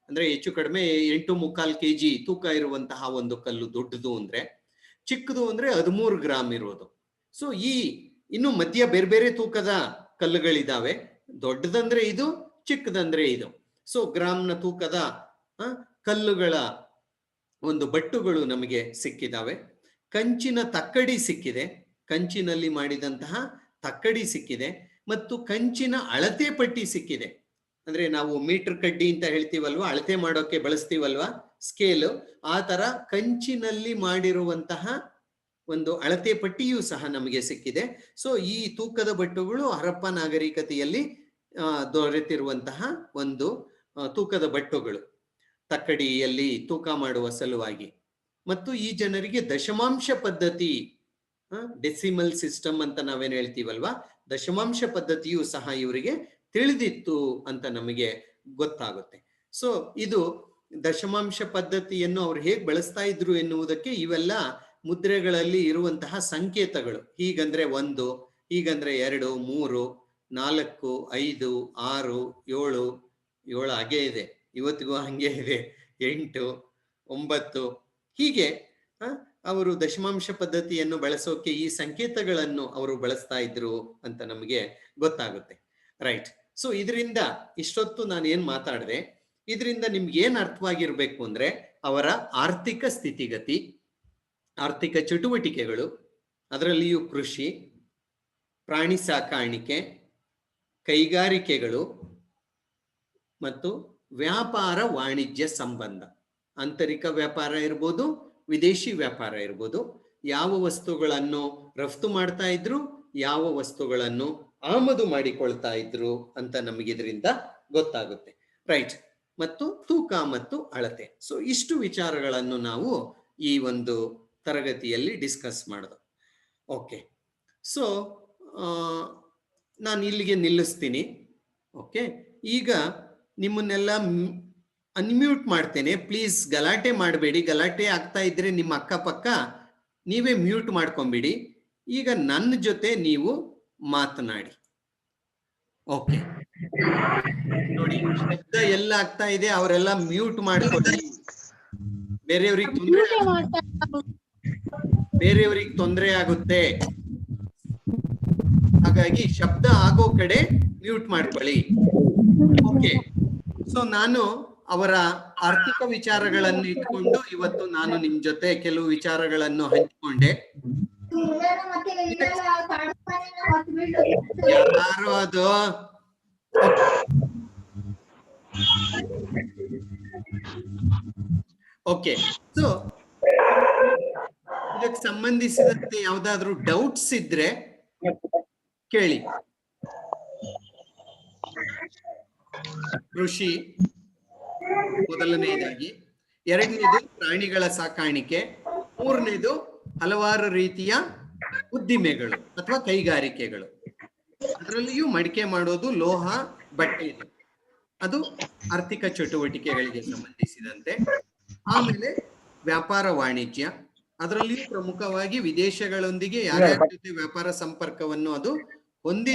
ಅಂದ್ರೆ ಹೆಚ್ಚು ಕಡಿಮೆ 8.25 kg ತೂಕ ಇರುವಂತಹ ಒಂದು ಕಲ್ಲು ದೊಡ್ಡದು ಅಂದ್ರೆ. ಚಿಕ್ಕದು ಅಂದ್ರೆ 13 ಗ್ರಾಮ್ ಇರೋದು. ಸೊ ಈ ಇನ್ನು ಮಧ್ಯ ಬೇರೆ ಬೇರೆ ತೂಕದ ಕಲ್ಲುಗಳಿದಾವೆ. ದೊಡ್ಡದಂದ್ರೆ ಇದು, ಚಿಕ್ಕದಂದ್ರೆ ಇದು. ಸೊ ಗ್ರಾಮ್ನ ತೂಕದ ಕಲ್ಲುಗಳ ಒಂದು ಬಟ್ಟುಗಳು ನಮಗೆ ಸಿಕ್ಕಿದಾವೆ. ಕಂಚಿನ ತಕ್ಕಡಿ ಸಿಕ್ಕಿದೆ, ಕಂಚಿನಲ್ಲಿ ಮಾಡಿದಂತಹ ತಕ್ಕಡಿ ಸಿಕ್ಕಿದೆ, ಮತ್ತು ಕಂಚಿನ ಅಳತೆ ಪಟ್ಟಿ ಸಿಕ್ಕಿದೆ. ಅಂದ್ರೆ ನಾವು ಮೀಟರ್ ಕಡ್ಡಿ ಅಂತ ಹೇಳ್ತೀವಲ್ವಾ, ಅಳತೆ ಮಾಡೋಕೆ ಬಳಸ್ತೀವಲ್ವಾ ಸ್ಕೇಲು, ಆ ತರ ಕಂಚಿನಲ್ಲಿ ಮಾಡಿರುವಂತಹ ಒಂದು ಅಳತೆ ಪಟ್ಟಿಯೂ ಸಹ ನಮಗೆ ಸಿಕ್ಕಿದೆ. ಸೊ ಈ ತೂಕದ ಬಟ್ಟುಗಳು ಹರಪ್ಪ ನಾಗರಿಕತೆಯಲ್ಲಿ ದೊರೆತಿರುವಂತಹ ಒಂದು ತೂಕದ ಬಟ್ಟುಗಳು, ತಕ್ಕಡಿಯಲ್ಲಿ ತೂಕ ಮಾಡುವ ಸಲುವಾಗಿ. ಮತ್ತು ಈ ಜನರಿಗೆ ದಶಮಾಂಶ ಪದ್ಧತಿ, ಡೆಸಿಮಲ್ ಸಿಸ್ಟಮ್ ಅಂತ ನಾವೇನು ಹೇಳ್ತೀವಲ್ವಾ, ದಶಮಾಂಶ ಪದ್ಧತಿಯೂ ಸಹ ಇವರಿಗೆ ತಿಳಿದಿತ್ತು ಅಂತ ನಮಗೆ ಗೊತ್ತಾಗುತ್ತೆ. ಸೊ ಇದು ದಶಮಾಂಶ ಪದ್ಧತಿಯನ್ನು ಅವ್ರು ಹೇಗೆ ಬಳಸ್ತಾ ಇದ್ರು ಎನ್ನುವುದಕ್ಕೆ ಇವೆಲ್ಲ ಮುದ್ರೆಗಳಲ್ಲಿ ಇರುವಂತಹ ಸಂಕೇತಗಳು. ಹೀಗಂದ್ರೆ 1, ಹೀಗಂದ್ರೆ 2, 3, 4, 5, 6, 7 ಹಾಗೆ ಇದೆ, ಇವತ್ತಿಗೂ ಹಂಗೆ ಇದೆ, 8, 9 ಹೀಗೆ ಅವರು ದಶಮಾಂಶ ಪದ್ಧತಿಯನ್ನು ಬಳಸೋಕೆ ಈ ಸಂಕೇತಗಳನ್ನು ಅವರು ಬಳಸ್ತಾ ಇದ್ರು ಅಂತ ನಮಗೆ ಗೊತ್ತಾಗುತ್ತೆ. ರೈಟ್. ಸೊ ಇದರಿಂದ ಇಷ್ಟೊತ್ತು ನಾನು ಏನ್ ಮಾತಾಡಿದೆ, ಇದರಿಂದ ನಿಮ್ಗೆ ಏನ್ ಅರ್ಥವಾಗಿರ್ಬೇಕು ಅಂದ್ರೆ ಅವರ ಆರ್ಥಿಕ ಸ್ಥಿತಿಗತಿ, ಆರ್ಥಿಕ ಚಟುವಟಿಕೆಗಳು, ಅದರಲ್ಲಿಯೂ ಕೃಷಿ, ಪ್ರಾಣಿ ಸಾಕಾಣಿಕೆ, ಕೈಗಾರಿಕೆಗಳು ಮತ್ತು ವ್ಯಾಪಾರ ವಾಣಿಜ್ಯ ಸಂಬಂಧ. ಆಂತರಿಕ ವ್ಯಾಪಾರ ಇರ್ಬೋದು, ವಿದೇಶಿ ವ್ಯಾಪಾರ ಇರ್ಬೋದು. ಯಾವ ವಸ್ತುಗಳನ್ನು ರಫ್ತು ಮಾಡ್ತಾ ಇದ್ರು, ಯಾವ ವಸ್ತುಗಳನ್ನು ಆಮದು ಮಾಡಿಕೊಳ್ತಾ ಇದ್ರು ಅಂತ ನಮಗೆ ಇದರಿಂದ ಗೊತ್ತಾಗುತ್ತೆ. ರೈಟ್. ಮತ್ತು ತೂಕ ಮತ್ತು ಅಳತೆ. ಸೊ ಇಷ್ಟು ವಿಚಾರಗಳನ್ನು ನಾವು ಈ ಒಂದು ತರಗತಿಯಲ್ಲಿ ಡಿಸ್ಕಸ್ ಮಾಡೋದು. ಓಕೆ, ಸೊ ನಾನು ಇಲ್ಲಿಗೆ ನಿಲ್ಲಿಸ್ತೀನಿ. ಓಕೆ, ಈಗ ನಿಮ್ಮನ್ನೆಲ್ಲ ಅನ್ಮ್ಯೂಟ್ ಮಾಡ್ತೇನೆ. ಪ್ಲೀಸ್ ಗಲಾಟೆ ಮಾಡಬೇಡಿ. ಗಲಾಟೆ ಆಗ್ತಾ ಇದ್ರೆ ನಿಮ್ಮ ಅಕ್ಕಪಕ್ಕ ನೀವೇ ಮ್ಯೂಟ್ ಮಾಡ್ಕೊಂಬಿಡಿ. ಈಗ ನನ್ನ ಜೊತೆ ನೀವು ಮಾತನಾಡಿ. ಓಕೆ, ನೋಡಿ ಶಬ್ದ ಎಲ್ಲ ಆಗ್ತಾ ಇದೆ, ಅವರೆಲ್ಲ ಮ್ಯೂಟ್ ಮಾಡ್ಕೊಳ್ಳಿ. ಬೇರೆಯವ್ರಿಗೆ ತೊಂದರೆ ಆಗುತ್ತೆ, ಹಾಗಾಗಿ ಶಬ್ದ ಆಗೋ ಕಡೆ ಮ್ಯೂಟ್ ಮಾಡ್ಕೊಳ್ಳಿ. ಓಕೆ, ಸೊ ನಾನು ಅವರ ಆರ್ಥಿಕ ವಿಚಾರಗಳನ್ನು ಇಟ್ಕೊಂಡು ಇವತ್ತು ನಾನು ನಿಮ್ ಜೊತೆ ಕೆಲವು ವಿಚಾರಗಳನ್ನು ಹಂಚಿಕೊಂಡೆ. ಯಾರು ಅದು? ಓಕೆ, ಸೊ ಇದಕ್ಕೆ ಸಂಬಂಧಿಸಿದಂತೆ ಯಾವ್ದಾದ್ರು ಡೌಟ್ಸ್ ಇದ್ರೆ ಕೇಳಿ. ಕೃಷಿ ಮೊದಲನೆಯದಾಗಿ, ಎರಡನೇದು ಪ್ರಾಣಿಗಳ ಸಾಕಾಣಿಕೆ, ಮೂರನೇದು ಹಲವಾರು ರೀತಿಯ ಉದ್ದಿಮೆಗಳು ಅಥವಾ ಕೈಗಾರಿಕೆಗಳು. ಅದರಲ್ಲಿಯೂ ಮಡಿಕೆ ಮಾಡೋದು, ಲೋಹ, ಬಟ್ಟೆ, ಅದು ಆರ್ಥಿಕ ಚಟುವಟಿಕೆಗಳಿಗೆ ಸಂಬಂಧಿಸಿದಂತೆ. ಆಮೇಲೆ ವ್ಯಾಪಾರ ವಾಣಿಜ್ಯ, ಅದರಲ್ಲಿಯೂ ಪ್ರಮುಖವಾಗಿ ವಿದೇಶಗಳೊಂದಿಗೆ ಯಾರ್ಯಾರ ಜೊತೆ ವ್ಯಾಪಾರ ಸಂಪರ್ಕವನ್ನು ಅದು ಹೊಂದಿ